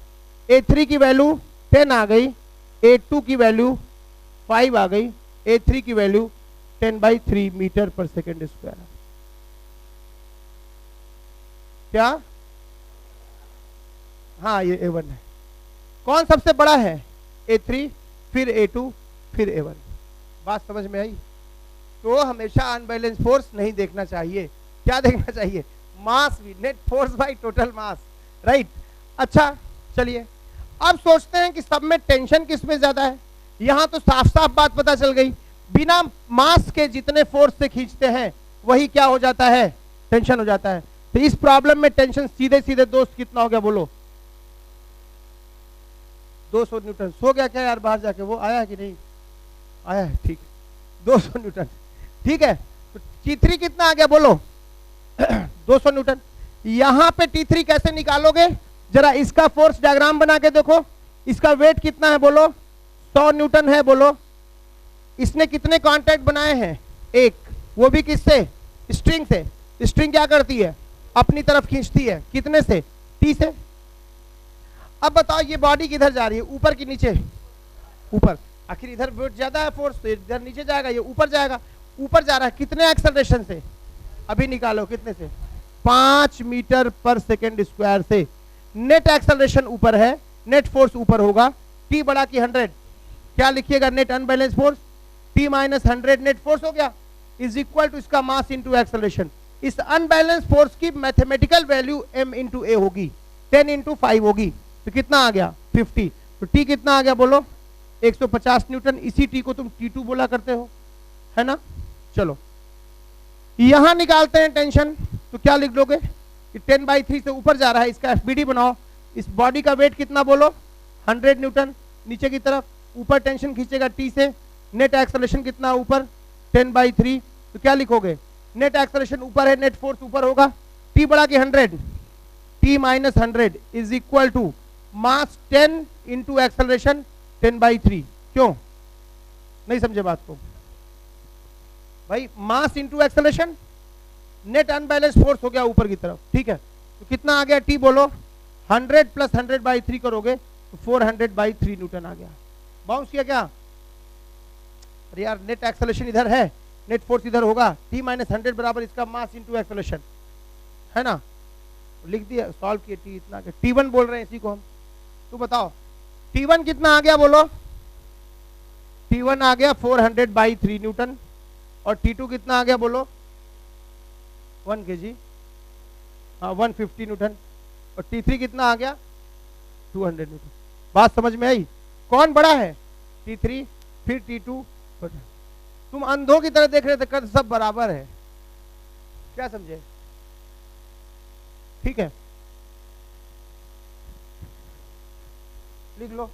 A3 की वैल्यू 10 आ गई, A2 की वैल्यू 5 आ गई, A3 की वैल्यू 10/3 मीटर पर सेकेंड स्क्वायर। क्या, हाँ ये A1 है। कौन सबसे बड़ा है A3, फिर A2, फिर A1। बात समझ में आई। तो हमेशा अनबैलेंस फोर्स नहीं देखना चाहिए, क्या देखना चाहिए, मास भी, net force by total mass, right. अच्छा चलिए अब सोचते हैं कि सब में टेंशन किस में ज्यादा है। यहां तो साफ साफ बात पता चल गई, बिना मास के जितने फोर्स से खींचते हैं वही क्या हो जाता है टेंशन हो जाता है। तो इस प्रॉब्लम में टेंशन सीधे सीधे दोस्त कितना हो गया बोलो 200 न्यूटन। सो गया क्या यार बाहर जाके, वो आया है कि नहीं आया है, ठीक 200 न्यूटन, ठीक है। तो T3 कितना आ गया बोलो 200 न्यूटन। यहां पे T3 कैसे निकालोगे, जरा इसका फोर्स डायग्राम बना के देखो, इसका वेट कितना है बोलो 100 न्यूटन है बोलो। इसने कितने कांटेक्ट बनाए हैं, एक, वो भी किससे, स्ट्रिंग से। स्ट्रिंग क्या करती है अपनी तरफ खींचती है, कितने से, T से। अब बताओ ये बॉडी किधर जा रही है, ऊपर की नीचे, ऊपर। आखिर इधर वेट ज्यादा है फोर्स, तो इधर नीचे जाएगा, ये ऊपर जाएगा। ऊपर जा रहा है कितने एक्सेलरेशन से, अभी निकालो कितने से, 5 मीटर पर सेकेंड स्क्वायर से। नेट एक्सेलरेशन ऊपर है, नेट फोर्स ऊपर होगा, T बड़ा की 100। क्या लिखिएगा net unbalance force T minus 100 net force हो गया, इज इक्वल टू इसका मास इंटू एक्सेलरेशन। इस अनबैलेंस फोर्स की मैथमेटिकल वैल्यू m इंटू ए होगी, 10 इंटू 5 होगी, तो कितना आ गया 50। तो T कितना आ गया बोलो 150 न्यूटन। इसी T को तुम T2 बोला करते हो, है ना। चलो यहां निकालते हैं टेंशन, तो क्या लिख लोगे कि 10/3 से ऊपर जा रहा है, इसका FBD बनाओ। इस बॉडी का वेट कितना बोलो 100 न्यूटन, नीचे की तरफ, ऊपर टेंशन खींचेगा T से, नेट एक्सेलरेशन कितना ऊपर 10/3, तो क्या लिखोगे नेट एक्सेलरेशन ऊपर है, नेट फोर्स ऊपर होगा, T बढ़ा के 100, T minus 100 is equal to mass 10 into acceleration 10/3। क्यों नहीं समझे बात को भाई, mass into acceleration, net unbalance force हो गया ऊपर की तरफ, ठीक है। तो कितना आ गया T बोलो 100 प्लस 100/3 करोगे तो 400/3 न्यूटन आ गया। बाउंस किया क्या, अरे यार नेट एक्सेलरेशन इधर है, नेट फोर्स इधर होगा, T माइनस 100 बराबर इसका मास इंटू एक्सेलरेशन, है ना। लिख दिया, सॉल्व किए, T इतना आ गया, T1 बोल रहे हैं इसी को हम। तो बताओ T1 कितना आ गया बोलो, T1 आ गया 400/3 न्यूटन, और T2 कितना आ गया बोलो 1 kg, हाँ 150 न्यूटन, और T3 कितना आ गया 200 न्यूटन। बात समझ में आई, कौन बड़ा है T3 फिर T2। तुम अंधों की तरह देख रहे थे, कर सब बराबर है, क्या समझे, ठीक है। लिख लो,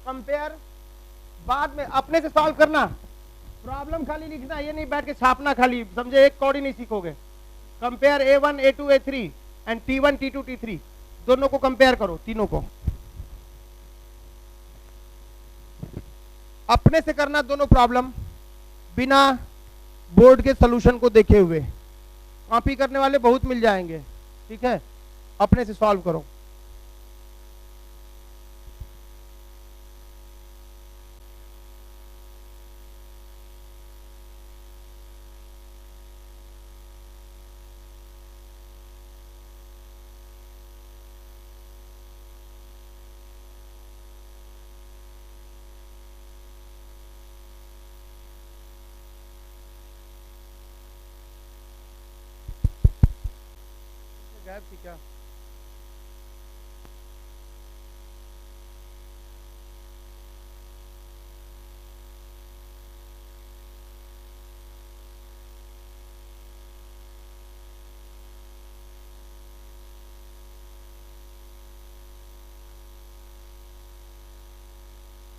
कंपेयर बाद में अपने से सॉल्व करना, प्रॉब्लम खाली लिखना, ये नहीं बैठ के छापना खाली, समझे, एक कौड़ी नहीं सीखोगे। Compare A1 A2 A3 and T1 T2 T3, दोनों को कंपेयर करो, तीनों को अपने से करना, दोनों प्रॉब्लम बिना बोर्ड के सॉल्यूशन को देखे हुए। कॉपी करने वाले बहुत मिल जाएंगे, ठीक है, अपने से सॉल्व करो। गायब थी क्या,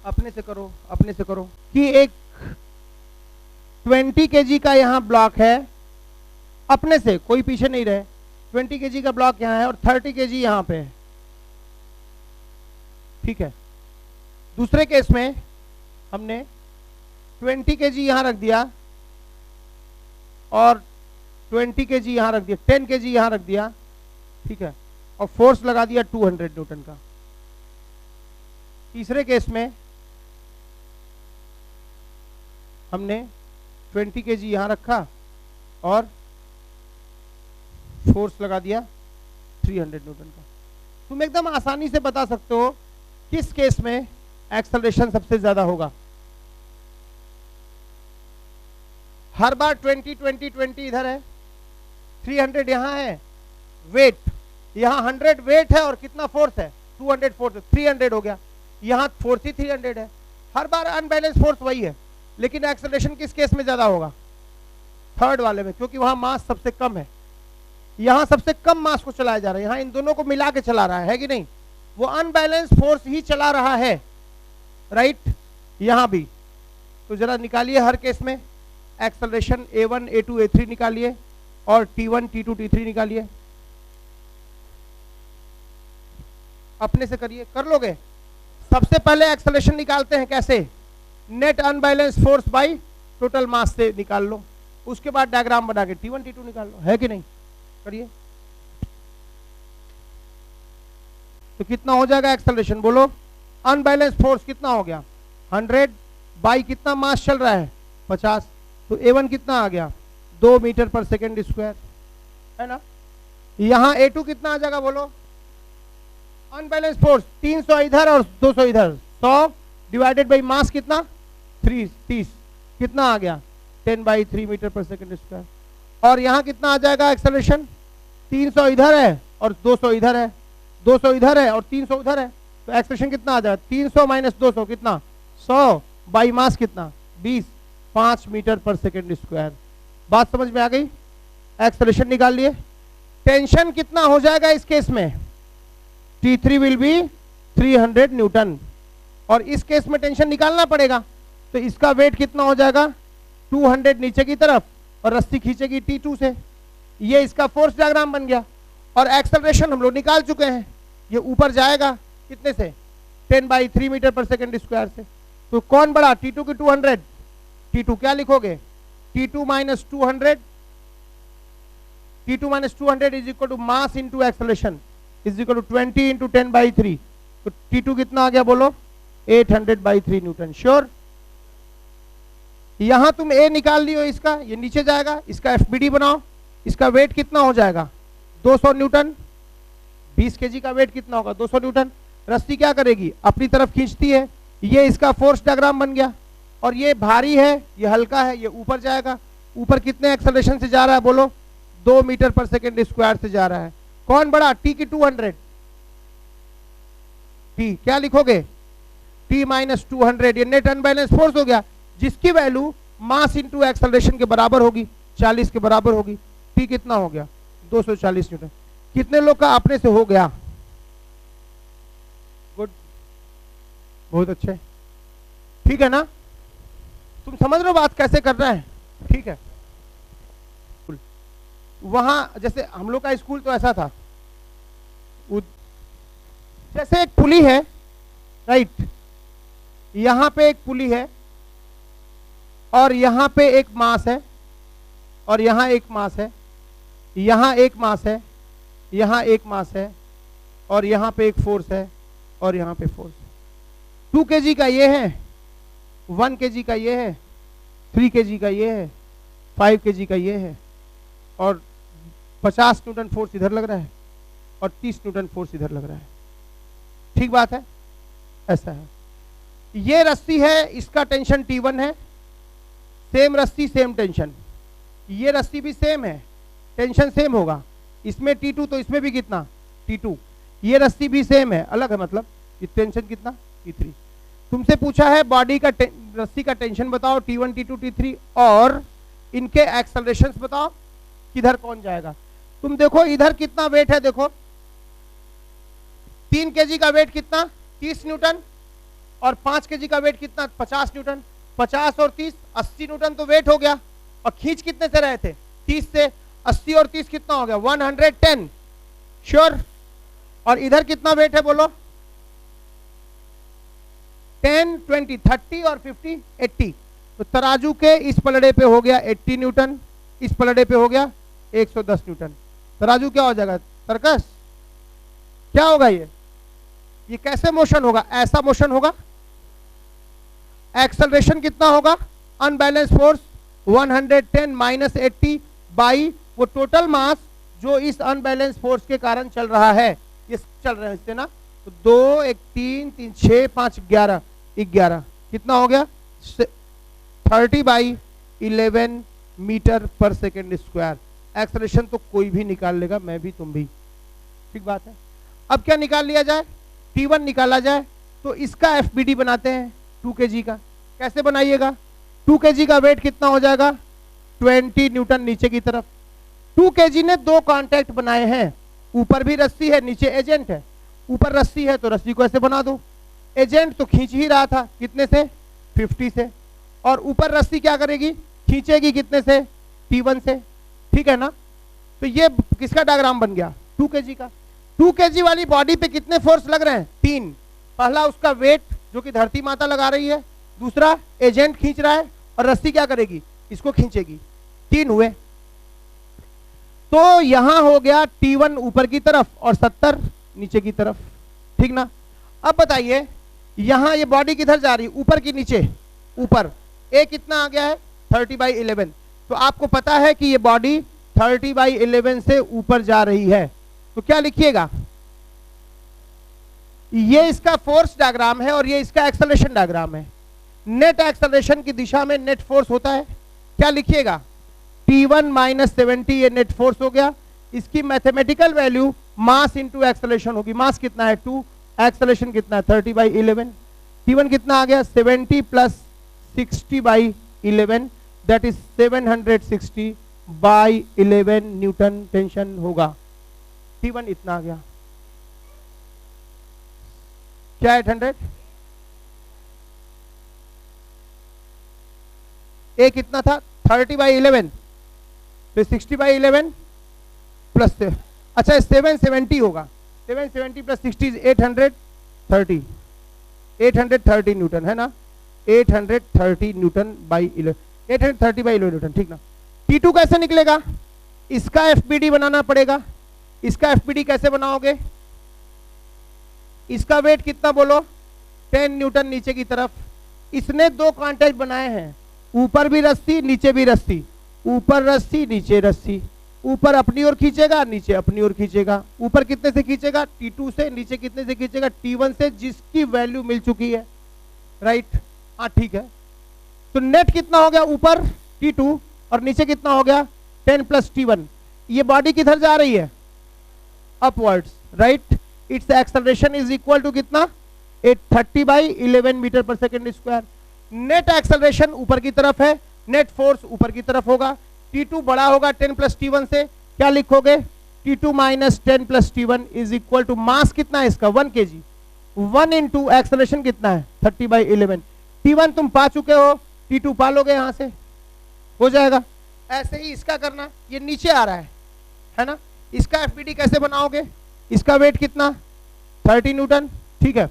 अपने से करो, अपने से करो कि एक 20 kg का यहाँ ब्लॉक है, अपने से कोई पीछे नहीं रहे, 20 kg का ब्लॉक यहाँ है और 30 kg यहाँ पे है, ठीक है। दूसरे केस में हमने 20 kg यहाँ रख दिया और 20 kg यहाँ रख दिया, 10 kg यहाँ रख दिया, ठीक है, और फोर्स लगा दिया 200 न्यूटन का। तीसरे केस में हमने 20 kg यहाँ रखा और फोर्स लगा दिया 300 न्यूटन का। तुम एकदम आसानी से बता सकते हो किस केस में एक्सेलरेशन सबसे ज्यादा होगा। हर बार 20 20 20 इधर है, 300 यहाँ है, वेट यहाँ 100 वेट है और कितना फोर्स है 200 फोर्स, 300 हो गया, यहाँ फोर्स ही 300 है। हर बार अनबैलेंस फोर्स वही है, लेकिन एक्सेलरेशन किस केस में ज्यादा होगा, थर्ड वाले में, क्योंकि वहां मास सबसे कम है। यहां सबसे कम मास को चलाया जा रहा है, यहां इन दोनों को मिला के चला रहा है कि नहीं, वो अनबैलेंस फोर्स ही चला रहा है, राइट। यहां भी तो जरा निकालिए हर केस में एक्सेलरेशन A1 A2 A3 निकालिए और T1 T2 T3 निकालिए, अपने से करिए, कर लोगे। सबसे पहले एक्सेलरेशन निकालते हैं कैसे, net unbalance force by total mass से निकाल लो, उसके बाद डायग्राम बना के T1 T2 निकाल लो, है कि नहीं, करिए। तो कितना हो जाएगा एक्सेलरेशन बोलो, अनबैलेंस फोर्स कितना हो गया 100 बाई कितना मास चल रहा है 50, तो A1 कितना आ गया 2 मीटर पर सेकेंड स्क्वायर, है ना। यहां A2 कितना आ जाएगा बोलो, अनबैलेंस फोर्स 300 इधर और 200 इधर, 100 डिवाइडेड बाई मास कितना 30, कितना आ गया 10/3 मीटर पर सेकेंड स्क्वायर। और यहाँ कितना आ जाएगा एक्सेलरेशन, 300 इधर है और 200 इधर है, 200 इधर है और 300 उधर है, तो एक्सेलरेशन कितना आ जाएगा 300 माइनस 200 कितना 100 बाई मास कितना 20, 5 मीटर पर सेकेंड स्क्वायर। बात समझ में आ गई? एक्सेलरेशन निकाल लिए। टेंशन कितना हो जाएगा इस केस में, T3 विल बी 300 न्यूटन, और इस केस में टेंशन निकालना पड़ेगा, तो इसका वेट कितना हो जाएगा 200 नीचे की तरफ और रस्सी खींचेगी T2 से। ये इसका फोर्स डायग्राम बन गया। और एक्सेलरेशन हम लोग निकाल चुके हैं, ये ऊपर जाएगा कितने से 10/3 मीटर पर सेकेंड स्क्वायर से। तो कौन बड़ा T2 की 200, T2 क्या लिखोगे T2 minus 200, T2 minus 200 is equal to mass into acceleration is equal to 20 into 10/3। तो T2 कितना आ गया बोलो 800/3 न्यूटन। श्योर? यहां तुम A निकाल लियो, इसका ये नीचे जाएगा, इसका FBD बनाओ, इसका वेट कितना हो जाएगा 200 न्यूटन। 20 kg का वेट कितना होगा 200 न्यूटन। रस्सी क्या करेगी अपनी तरफ खींचती है, ये इसका फोर्स डायग्राम बन गया। और ये भारी है, ये हल्का है, ये ऊपर जाएगा। ऊपर कितने एक्सेलरेशन से जा रहा है बोलो 2 मीटर पर सेकेंड स्क्वायर से जा रहा है। कौन बड़ा T की 200, T क्या लिखोगे T माइनस 200, ये नेट अनबैलेंस फोर्स हो गया, जिसकी वैल्यू मास इंटू एक्सेलरेशन के बराबर होगी, 40 के बराबर होगी। T कितना हो गया 240 न्यूटन। कितने लोग का अपने से हो गया? गुड, बहुत अच्छे, ठीक है ना? तुम समझ रहे हो बात कैसे कर रहा है? ठीक है। वहां जैसे हम लोग का स्कूल तो ऐसा था, जैसे एक पुली है, राइट, यहां पे एक पुली है और यहां पे एक मास है और यहां एक मास है, यहां एक मास है, यहां एक मास है और यहां पे एक फोर्स है और यहां पे फोर्स है। 2 kg का ये है, 1 kg का ये है, 3 kg का ये है, 5 kg का ये है, और 50 न्यूटन फोर्स इधर लग रहा है और 30 न्यूटन फोर्स इधर लग रहा है। ठीक बात है? ऐसा है। ये रस्सी है, इसका टेंशन T1 है, सेम रस्सी सेम टेंशन। ये रस्सी भी सेम है, टेंशन सेम होगा, इसमें T2 तो इसमें भी कितना T2। ये रस्सी भी सेम है, अलग है, मतलब ये टेंशन कितना T3। तुमसे पूछा है बॉडी का रस्सी का टेंशन बताओ T1 T2 T3 और इनके एक्सेलरेशंस बताओ किधर कौन जाएगा। तुम देखो इधर कितना वेट है, देखो 3 kg का वेट कितना 30 न्यूटन और 5 kg का वेट कितना 50 न्यूटन। 50 और 30 80 न्यूटन तो वेट हो गया, और खींच कितने से रहे थे 30 से। 80 और 30 कितना हो गया 110। श्योर? और इधर कितना वेट है बोलो 10 20 30 और 50 80। तो तराजू के इस पलड़े पे हो गया 80 न्यूटन, इस पलड़े पे हो गया 110 न्यूटन। तराजू क्या हो जाएगा सर्कस? क्या होगा ये कैसे मोशन होगा? ऐसा मोशन होगा। एक्सेलरेशन कितना होगा अनबैलेंस फोर्स 110 माइनस 80 बाई वो टोटल मास जो इस अनबैलेंस फोर्स के कारण चल रहा है, ये चल रहे हैं इससे ना। तो 2 1 3 3 6 5 11 11 कितना हो गया 30/11 मीटर पर सेकेंड स्क्वायर। एक्सेलरेशन तो कोई भी निकाल लेगा, मैं भी तुम भी। ठीक बात है। अब क्या निकाल लिया जाए? T1 निकाला जाए, तो इसका FBD बनाते हैं 2 kg का। कैसे बनाइएगा? 2 kg का वेट कितना हो जाएगा 20 न्यूटन नीचे की तरफ। 2 kg ने 2 कांटेक्ट बनाए हैं, ऊपर भी रस्सी है नीचे एजेंट है। ऊपर रस्सी है तो रस्सी को ऐसे बना दो, एजेंट तो खींच ही रहा था कितने से 50 से, और ऊपर रस्सी क्या करेगी खींचेगी कितने से T1 से। ठीक है ना? तो ये किसका डायग्राम बन गया 2 kg का। 2 kg वाली बॉडी पे कितने फोर्स लग रहे हैं 3। पहला उसका वेट जो कि धरती माता लगा रही है, दूसरा एजेंट खींच रहा है, और रस्सी क्या करेगी इसको खींचेगी। 3 हुए। तो यहां हो गया T1 ऊपर की तरफ और 70 नीचे की तरफ। ठीक ना? अब बताइए यहां ये बॉडी किधर जा रही है ऊपर की नीचे? ऊपर। ए कितना आ गया है 30/11। तो आपको पता है कि ये बॉडी 30/11 से ऊपर जा रही है, तो क्या लिखिएगा? ये इसका फोर्स डायग्राम है और ये इसका एक्सेलरेशन डायग्राम है। नेट एक्सेलरेशन की दिशा में नेट फोर्स होता है, क्या लिखिएगा, T1 माइनस 70, ये नेट फोर्स हो गया। इसकी मैथमेटिकल वैल्यू मास इंटू एक्सेलरेशन होगी। मास कितना है 2, एक्सेलरेशन कितना है 30/11। T1 कितना आ गया 70 plus 60/11, that is 760/11 Newton tension होगा। T1 इतना आ गया, क्या 800, ए कितना था 30/11, तो 60/11 प्लस से, अच्छा 770 होगा, 770 प्लस 60 830, 830 न्यूटन है ना, 830 न्यूटन बाई 11, 830/11 न्यूटन, ठीक ना। T2 कैसे निकलेगा, इसका एफबीडी बनाना पड़ेगा। इसका एफबीडी कैसे बनाओगे, इसका वेट कितना बोलो 10 न्यूटन नीचे की तरफ। इसने दो कांटेक्ट बनाए हैं, ऊपर भी रस्सी नीचे भी रस्सी, ऊपर रस्सी नीचे रस्सी, ऊपर अपनी ओर खींचेगा नीचे अपनी ओर खींचेगा। ऊपर कितने से खींचेगा T2 से, नीचे कितने से खींचेगा T1 से, जिसकी वैल्यू मिल चुकी है, राइट, हाँ ठीक है। तो नेट कितना हो गया, ऊपर T2 और नीचे कितना हो गया 10 प्लस T1। ये बॉडी किधर जा रही है, upwards, right. It's acceleration is equal to कितना 830/11 मीटर पर सेकेंड स्क्वायर। नेट एक्सेलरेशन ऊपर की तरफ है, नेट फोर्स ऊपर की तरफ होगा। T2 बड़ा होगा 10 प्लस T1 से, क्या लिखोगे T2 minus 10 plus T1 is equal to, mass कितना है इसका 1 kg, 1 इंटू एक्सेलरेशन कितना है 30/11। T1 तुम पा चुके हो, T2 पा लोगे, यहां से हो जाएगा। ऐसे ही इसका करना, ये नीचे आ रहा है ना। इसका एफबीडी कैसे बनाओगे, इसका वेट कितना 30 न्यूटन, ठीक है।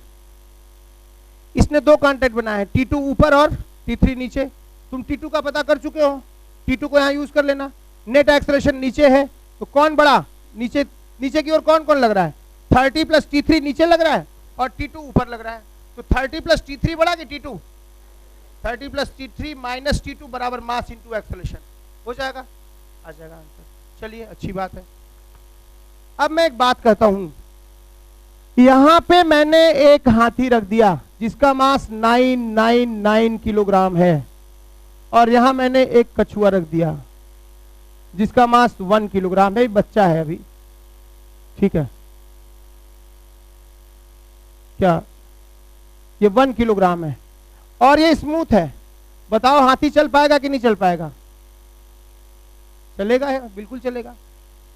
इसने दो कांटेक्ट बनाए, T2 ऊपर और T3 नीचे। तुम T2 का पता कर चुके हो, T2 को यहाँ यूज कर लेना। नेट एक्सेलरेशन नीचे है तो कौन बड़ा, नीचे, नीचे की ओर कौन कौन लग रहा है 30 प्लस T3 नीचे लग रहा है और T2 ऊपर लग रहा है। तो 30 प्लस T3 बड़ा कि T2, 30 plus T3 minus T2 बराबर मास इंटू एक्सेलरेशन, हो जाएगा, आ जाएगा आंसर। चलिए अच्छी बात है। अब मैं एक बात कहता हूं, यहां पे मैंने एक हाथी रख दिया जिसका मास 999 किलोग्राम है, और यहां मैंने एक कछुआ रख दिया जिसका मास 1 किलोग्राम है, बच्चा है अभी, ठीक है। क्या ये 1 किलोग्राम है और ये स्मूथ है, बताओ हाथी चल पाएगा कि नहीं चल पाएगा, चलेगा है, बिल्कुल चलेगा।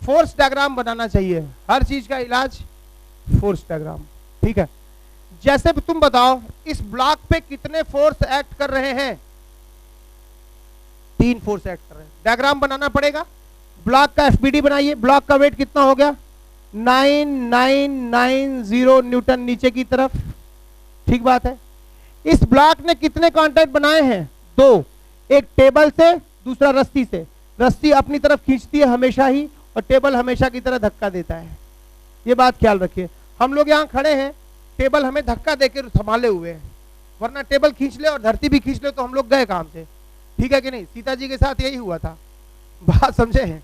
फोर्स डायग्राम बनाना चाहिए, हर चीज का इलाज फोर्स डायग्राम, ठीक है। जैसे तुम बताओ इस ब्लॉक पे कितने फोर्स एक्ट कर रहे हैं, 3 फोर्स एक्ट कर रहे हैं, डायग्राम बनाना पड़ेगा। ब्लॉक का एफबीडी बनाइए, ब्लॉक का वेट कितना हो गया 9990 न्यूटन नीचे की तरफ, ठीक बात है। इस ब्लॉक ने कितने कांटेक्ट बनाए हैं 2, एक टेबल से दूसरा रस्सी से। रस्सी अपनी तरफ खींचती है हमेशा ही और टेबल हमेशा की तरह धक्का देता है, ये बात ख्याल रखिए। हम लोग यहाँ खड़े हैं, टेबल हमें धक्का देकर संभाले हुए हैं, वरना टेबल खींच ले और धरती भी खींच ले तो हम लोग गए काम से, ठीक है कि नहीं। सीता जी के साथ यही हुआ था, बात समझे हैं,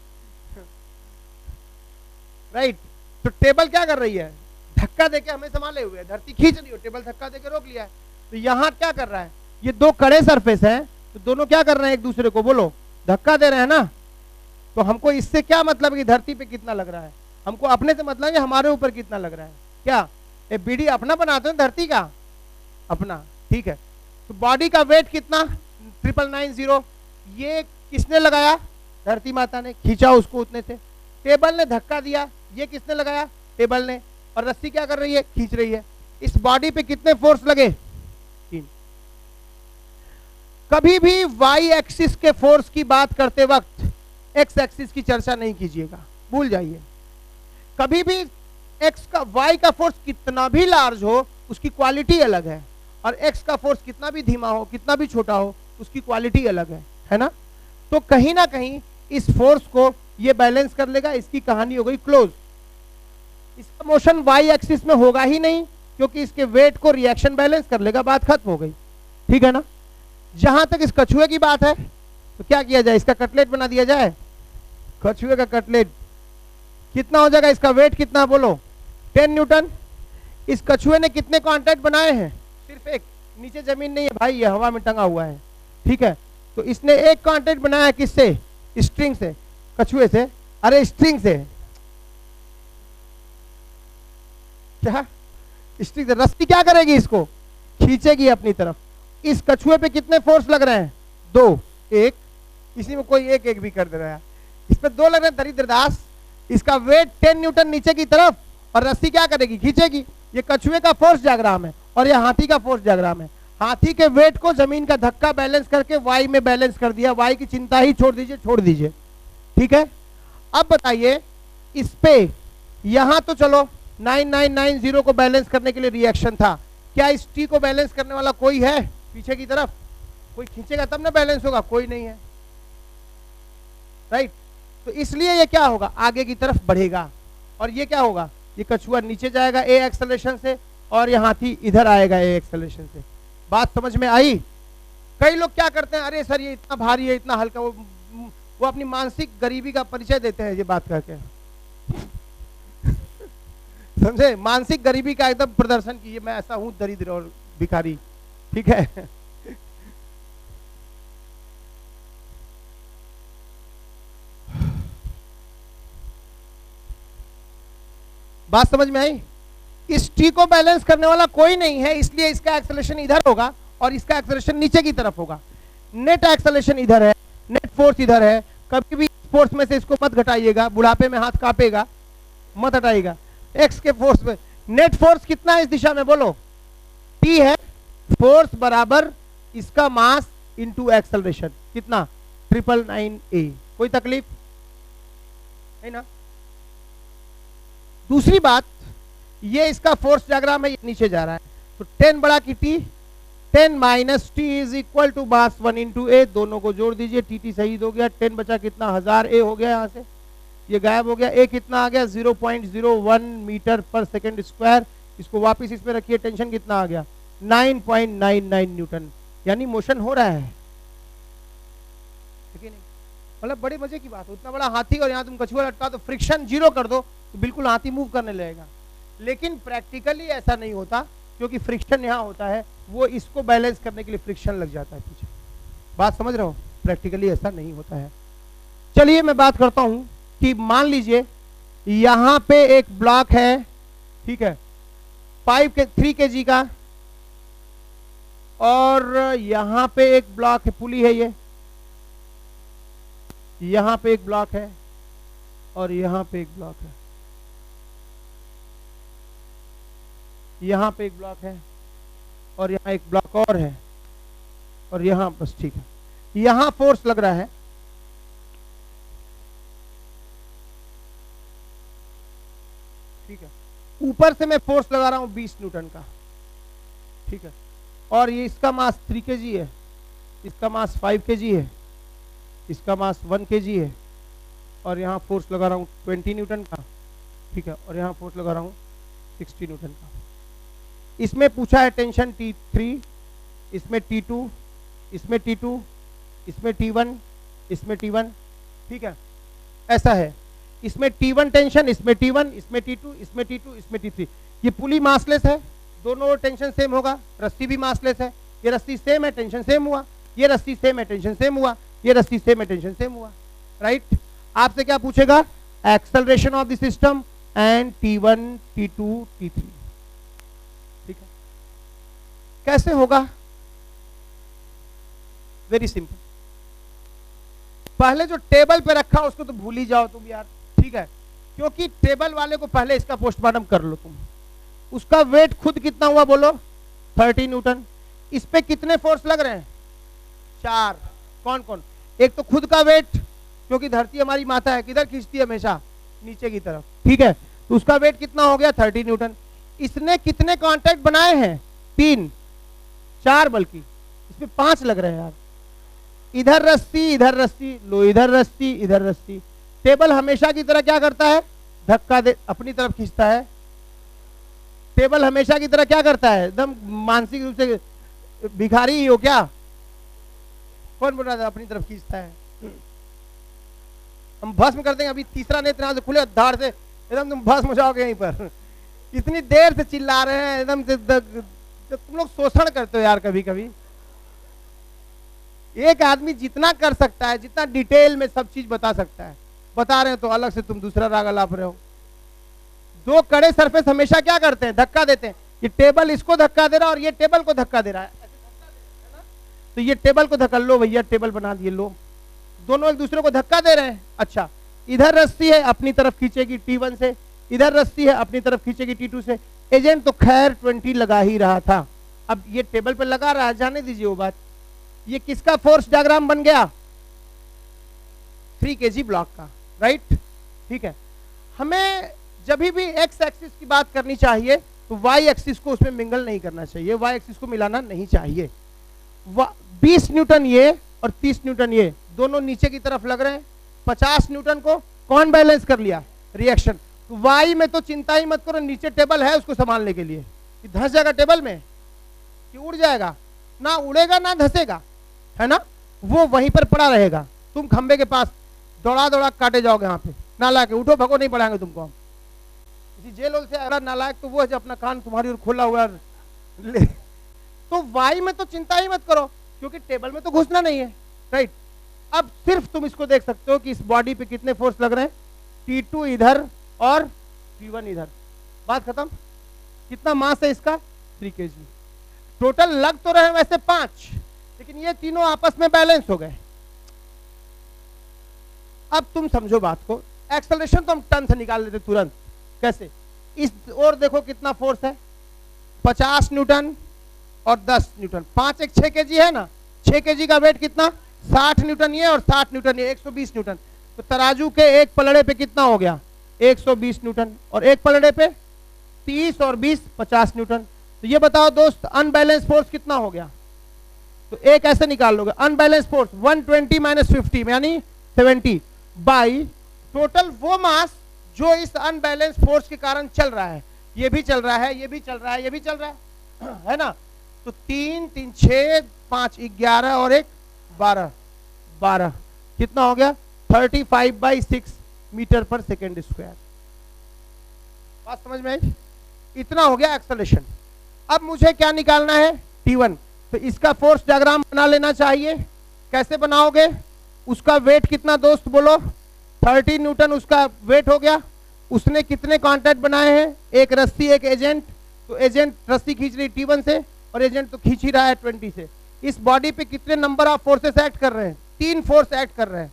राइट। तो टेबल क्या कर रही है, धक्का देके हमें संभाले हुए है, धरती खींच रही हो, टेबल धक्का देके रोक लिया है। तो यहाँ क्या कर रहा है, ये 2 कड़े सरफेस हैं, तो दोनों क्या कर रहे हैं एक दूसरे को, बोलो धक्का दे रहे हैं ना। तो हमको इससे क्या मतलब कि धरती पे कितना लग रहा है, हमको अपने से मतलब है हमारे ऊपर कितना लग रहा है। क्या ये बीडी अपना बनाते हैं धरती का अपना, ठीक है। तो बॉडी का वेट कितना 99990, ये किसने लगाया, धरती माता ने, खींचा उसको उतने से। टेबल ने धक्का दिया, ये किसने लगाया, टेबल ने, और रस्सी क्या कर रही है, खींच रही है। इस बॉडी पे कितने फोर्स लगे 3। कभी भी वाई एक्सिस के फोर्स की बात करते वक्त एक्स एक्सिस की चर्चा नहीं कीजिएगा, भूल जाइए। कभी भी एक्स का, वाई का फोर्स कितना भी लार्ज हो उसकी क्वालिटी अलग है, और एक्स का फोर्स कितना भी धीमा हो, कितना भी छोटा हो, उसकी क्वालिटी अलग है ना। तो कहीं ना कहीं इस फोर्स को ये बैलेंस कर लेगा, इसकी कहानी हो गई क्लोज। इसका मोशन वाई एक्सिस में होगा ही नहीं, क्योंकि इसके वेट को रिएक्शन बैलेंस कर लेगा, बात खत्म हो गई, ठीक है ना। जहां तक इस कछुए की बात है, तो क्या किया जाए, इसका कटलेट बना दिया जाए, कछुए का कटलेट। कितना हो जाएगा, इसका वेट कितना बोलो 10 न्यूटन। इस कछुए ने कितने कांटेक्ट बनाए हैं, सिर्फ एक, नीचे जमीन नहीं है भाई, ये हवा में टंगा हुआ है, ठीक है। तो इसने एक कांटेक्ट बनाया है किससे? स्ट्रिंग से, कछुए से, अरे स्ट्रिंग से, क्या स्ट्रिंग से। रस्सी क्या करेगी? इसको खींचेगी अपनी तरफ। इस कछुए पे कितने फोर्स लग रहे हैं? 2, 1, इसी में कोई एक एक भी कर दे रहा है, इस पे 2 लग रहे हैं दरिद्रदास। इसका वेट 10 न्यूटन नीचे की तरफ, और रस्सी क्या करेगी? खींचेगी। ये कछुए का फोर्स डायग्राम है और ये हाथी का फोर्स डायग्राम है। हाथी के वेट को जमीन का धक्का बैलेंस करके वाई में बैलेंस कर दिया, वाई की चिंता ही छोड़ दीजिए, छोड़ दीजिए, ठीक है। अब बताइए इस पे, यहां तो चलो 9990 को बैलेंस करने के लिए रिएक्शन था, क्या इस टी को बैलेंस करने वाला कोई है पीछे की तरफ? कोई खींचेगा तब ना बैलेंस होगा, कोई नहीं है, राइट। तो इसलिए ये क्या होगा? आगे की तरफ बढ़ेगा, और ये क्या होगा? ये कछुआ नीचे जाएगा ए एक्सेलरेशन से, और ये हाथी इधर आएगा ए एक्सेलरेशन से। बात समझ में आई? कई लोग क्या करते हैं, अरे सर ये इतना भारी है, इतना हल्का, वो अपनी मानसिक गरीबी का परिचय देते हैं ये बात करके समझे? मानसिक गरीबी का एकदम प्रदर्शन कीजिए, मैं ऐसा हूं दरिद्र और भिखारी, ठीक है। बात समझ में आई? इस टी को बैलेंस करने वाला कोई नहीं है, इसलिए इसका एक्सेलरेशन इधर होगा और इसका एक्सेलरेशन नीचे की तरफ होगा। नेट एक्सेलरेशन इधर है, नेट फोर्स इधर है। कभी भी फोर्स में से इसको मत घटाइएगा, बुढ़ापे में हाथ कांपेगा, मत हटाइएगा। एक्स के फोर्स में नेट फोर्स कितना है इस दिशा में? बोलो। टी है, फोर्स बराबर इसका मास इंटू एक्सेलरेशन, कितना? 999A। कोई तकलीफ है ना? दूसरी बात, ये इसका फोर्स डायग्राम है, ये नीचे जा रहा है, तो 10 बड़ा की T, 10 minus T is equal to mass 1 into A. दोनों को जोड़ दीजिए, टी टी शहीद हो गया, 10 बचा कितना? 1000 ए हो गया, यहाँ से ये गायब हो गया। ए कितना आ गया? 0.01 मीटर पर सेकेंड स्क्वायर। इसको वापस इसमें रखिए, टेंशन कितना आ गया? 9.99 न्यूटन, यानी मोशन हो रहा है, ठीक है नहीं? मतलब बड़े मजे की बात है, उतना बड़ा हाथी और यहाँ तुम कछुआ लटका दो, फ्रिक्शन 0 कर दो तो बिल्कुल हाथी मूव करने लगेगा। लेकिन प्रैक्टिकली ऐसा नहीं होता, क्योंकि फ्रिक्शन यहाँ होता है, वो इसको बैलेंस करने के लिए फ्रिक्शन लग जाता है पीछे। बात समझ रहे हो? प्रैक्टिकली ऐसा नहीं होता है। चलिए मैं बात करता हूं कि मान लीजिए यहां पे एक ब्लॉक है, ठीक है, 3 kg का, और यहां पे एक ब्लॉक है, पुली है ये, यहां पे एक ब्लॉक है, और यहां पे एक ब्लॉक है, यहां पे एक ब्लॉक है, और यहां एक ब्लॉक और है, और यहां बस, ठीक है। यहां फोर्स लग रहा है, ठीक है, ऊपर से मैं फोर्स लगा रहा हूं 20 न्यूटन का, ठीक है, और ये इसका मास 3 kg है, इसका मास 5 kg है, इसका मास 1 kg है, और यहाँ फोर्स लगा रहा हूँ 20 न्यूटन का, ठीक है, और यहाँ फोर्स लगा रहा हूँ 60 न्यूटन का। इसमें पूछा है टेंशन T3, इसमें T2, इसमें T2, इसमें T1, इसमें T1, ठीक है, ऐसा है। इसमें T1 टेंशन, इसमें T1, इसमें T2, इसमें T2, इसमें T3। ये पुली मासलेस है, दोनों टेंशन सेम होगा। रस्सी भी मासलेस है, ये रस्सी सेम है, टेंशन सेम हुआ, ये रस्सी सेम है, टेंशन सेम हुआ, ये रस्सी सेम है, टेंशन सेम हुआ, राइट। आपसे क्या पूछेगा? Acceleration of the system and T1, T2, T3, ठीक है। कैसे होगा? Very simple. पहले जो टेबल पे रखा उसको तो भूल ही जाओ तुम यार, ठीक है, क्योंकि टेबल वाले को पहले इसका पोस्टमार्टम कर लो तुम। उसका वेट खुद कितना हुआ बोलो? 30 न्यूटन। इस पे कितने फोर्स लग रहे हैं? 4। कौन कौन? एक तो खुद का वेट, क्योंकि धरती हमारी माता है, किधर खींचती है? हमेशा नीचे की तरफ, ठीक है, तो उसका वेट कितना हो गया? 30 न्यूटन। इसने कितने कांटेक्ट बनाए हैं? 3, 4, बल्कि इसमें 5 लग रहे हैं यार। इधर रस्सी लो, इधर रस्सी। टेबल हमेशा की तरह क्या करता है? धक्का दे, अपनी तरफ खींचता है। टेबल हमेशा की तरह क्या करता है? एकदम मानसिक रूप से भिखारी ही हो क्या? कौन बोल रहा था? अपनी तरफ खींचता है। हम भस्म कर देंगे, अभी तीसरा नेत्र यहां से खुले धार से एकदम तुम भस्म हो जाओगे यहीं पर। इतनी देर से चिल्ला रहे हैं, एकदम से जब तुम लोग शोषण करते हो यार कभी कभी। एक आदमी जितना कर सकता है, जितना डिटेल में सब चीज बता सकता है, बता रहे हैं तो अलग से तुम दूसरा राग अलाप रहे हो। दो कड़े सरफेस हमेशा क्या करते हैं, धक्का देते हैं। ये टेबल इसको धक्का दे रहा है और ये टेबल को धक्का दे रहा है, तो ये टेबल को धक्का, लो भैया टेबल बना दिए, लो, दोनों एक दूसरे को धक्का दे रहे हैं। अच्छा, इधर रस्सी है अपनी तरफ खींचेगी T1 से, इधर रस्सी है अपनी तरफ खींचेगी T2 से। एजेंट तो खैर 20 लगा ही रहा था, अब ये टेबल पे लगा रहा है, जाने दीजिए वो बात। ये किसका फोर्स डायग्राम बन गया, 3 kg ब्लॉक का, राइट। ठीक है, हमें जब भी एक्स एक्सिस की बात करनी चाहिए तो वाई एक्सिस को उसमें मिंगल नहीं करना चाहिए, वाई एक्सिस को मिलाना नहीं चाहिए। 20 न्यूटन ये और 30 न्यूटन ये दोनों नीचे की तरफ लग रहे हैं। 50 न्यूटन को कौन बैलेंस कर लिया, रिएक्शन। तो वाई में तो चिंता ही मत करो, नीचे टेबल है उसको संभालने के लिए। धंस जाएगा टेबल में कि उड़ जाएगा, ना उड़ेगा ना धंसेगा, है ना, वो वहीं पर पड़ा रहेगा। तुम खंबे के पास दौड़ा दौड़ा काटे जाओगे यहाँ पे, नालायक उठो भगो, नहीं पढ़ाएंगे तुमको हम। किसी जेल से अगला नालायक तो वो है जो अपना कान तुम्हारी ओर खोला हुआ ले। तो वाई में तो चिंता ही मत करो क्योंकि टेबल में तो घुसना नहीं है, राइट। अब सिर्फ तुम इसको देख सकते हो कि इस बॉडी पे कितने फोर्स लग रहे हैं, T2 इधर और T1 इधर, बात खत्म। कितना मास है इसका, 3 kg। टोटल लग तो रहे वैसे 5, लेकिन ये तीनों आपस में बैलेंस हो गए। अब तुम समझो बात को, एक्सेलरेशन तो हम टन से निकाल लेते तुरंत। कैसे, इस और देखो कितना फोर्स है, 50 न्यूटन और 10 न्यूटन, 5 एक 6 kg है ना, 6 kg का वेट कितना, 60 न्यूटन ये और 60 न्यूटन ये, 120 न्यूटन। तो तराजू के एक पलड़े पे कितना हो गया, 120 न्यूटन, और एक पलड़े पे 30 और 20 50 न्यूटन। तो ये बताओ दोस्त, अनबैलेंस फोर्स कितना हो गया। तो एक ऐसे निकाल लोगे, अनबैलेंस फोर्स 120 माइनस 50 यानी 70 बाई टोटल वो मास जो इस अनबैलेंस फोर्स के कारण चल रहा है। ये भी चल रहा है, ये भी चल रहा है, ये भी चल रहा है ना। तो 3 3 6 5 11 और 1 12 12 कितना हो गया, 35/6 मीटर पर सेकेंड स्क्वायर। बात समझ में आई, इतना हो गया एक्सेलरेशन। अब मुझे क्या निकालना है, T1। तो इसका फोर्स डायग्राम बना लेना चाहिए। कैसे बनाओगे, उसका वेट कितना दोस्त बोलो, 30 न्यूटन उसका वेट हो गया। उसने कितने कॉन्टैक्ट बनाए हैं, एक रस्सी एक एजेंट। तो एजेंट रस्सी खींच रही T1 से और एजेंट तो खींच ही रहा है 20 से। इस बॉडी पे कितने नंबर ऑफ फोर्सेस एक्ट कर रहे हैं, 3 फोर्स एक्ट कर रहे हैं,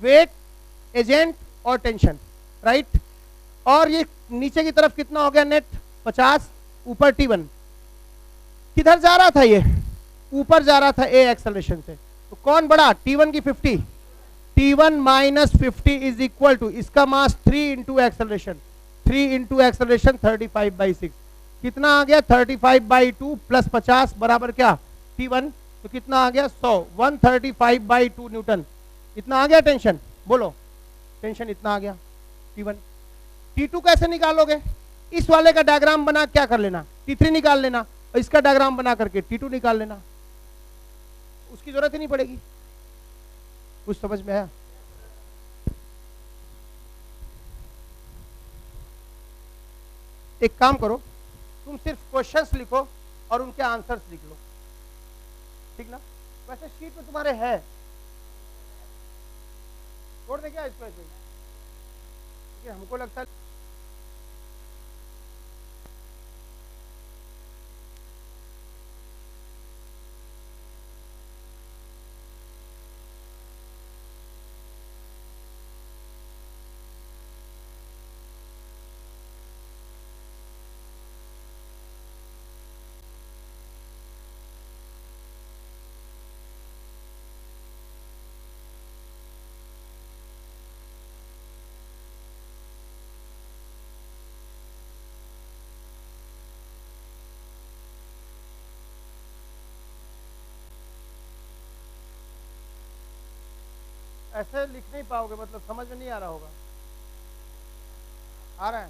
वेट, एजेंट और टेंशन, राइट। और ये नीचे की तरफ कितना हो गया नेट, 50, ऊपर T1। किधर जा रहा था, ये ऊपर जा रहा था ए एक्सेलरेशन से। तो कौन बड़ा, T1 की 50, T1 minus 50 is equal to इसका मास 3 इंटू एक्सेलरेशन, 3 इंटू एक्सेलरेशन 35/6। कितना आ गया, 35/2 प्लस 50 बराबर क्या, T1। तो कितना आ गया 100, 135/2 न्यूटन। इतना आ गया टेंशन, बोलो टेंशन इतना आ गया T1। T2 कैसे निकालोगे, इस वाले का डायग्राम बना क्या कर लेना, T3 निकाल लेना, और इसका डायग्राम बना करके T2 निकाल लेना, उसकी जरूरत ही नहीं पड़ेगी। कुछ समझ में आया। एक काम करो, तुम सिर्फ क्वेश्चंस लिखो और उनके आंसर्स लिख लो, ठीक ना। वैसे शीट में तुम्हारे है, छोड़ दे क्या इसको ऐसे, हमको लगता है ऐसे लिख नहीं पाओगे, मतलब समझ में नहीं आ रहा होगा। आ रहा है,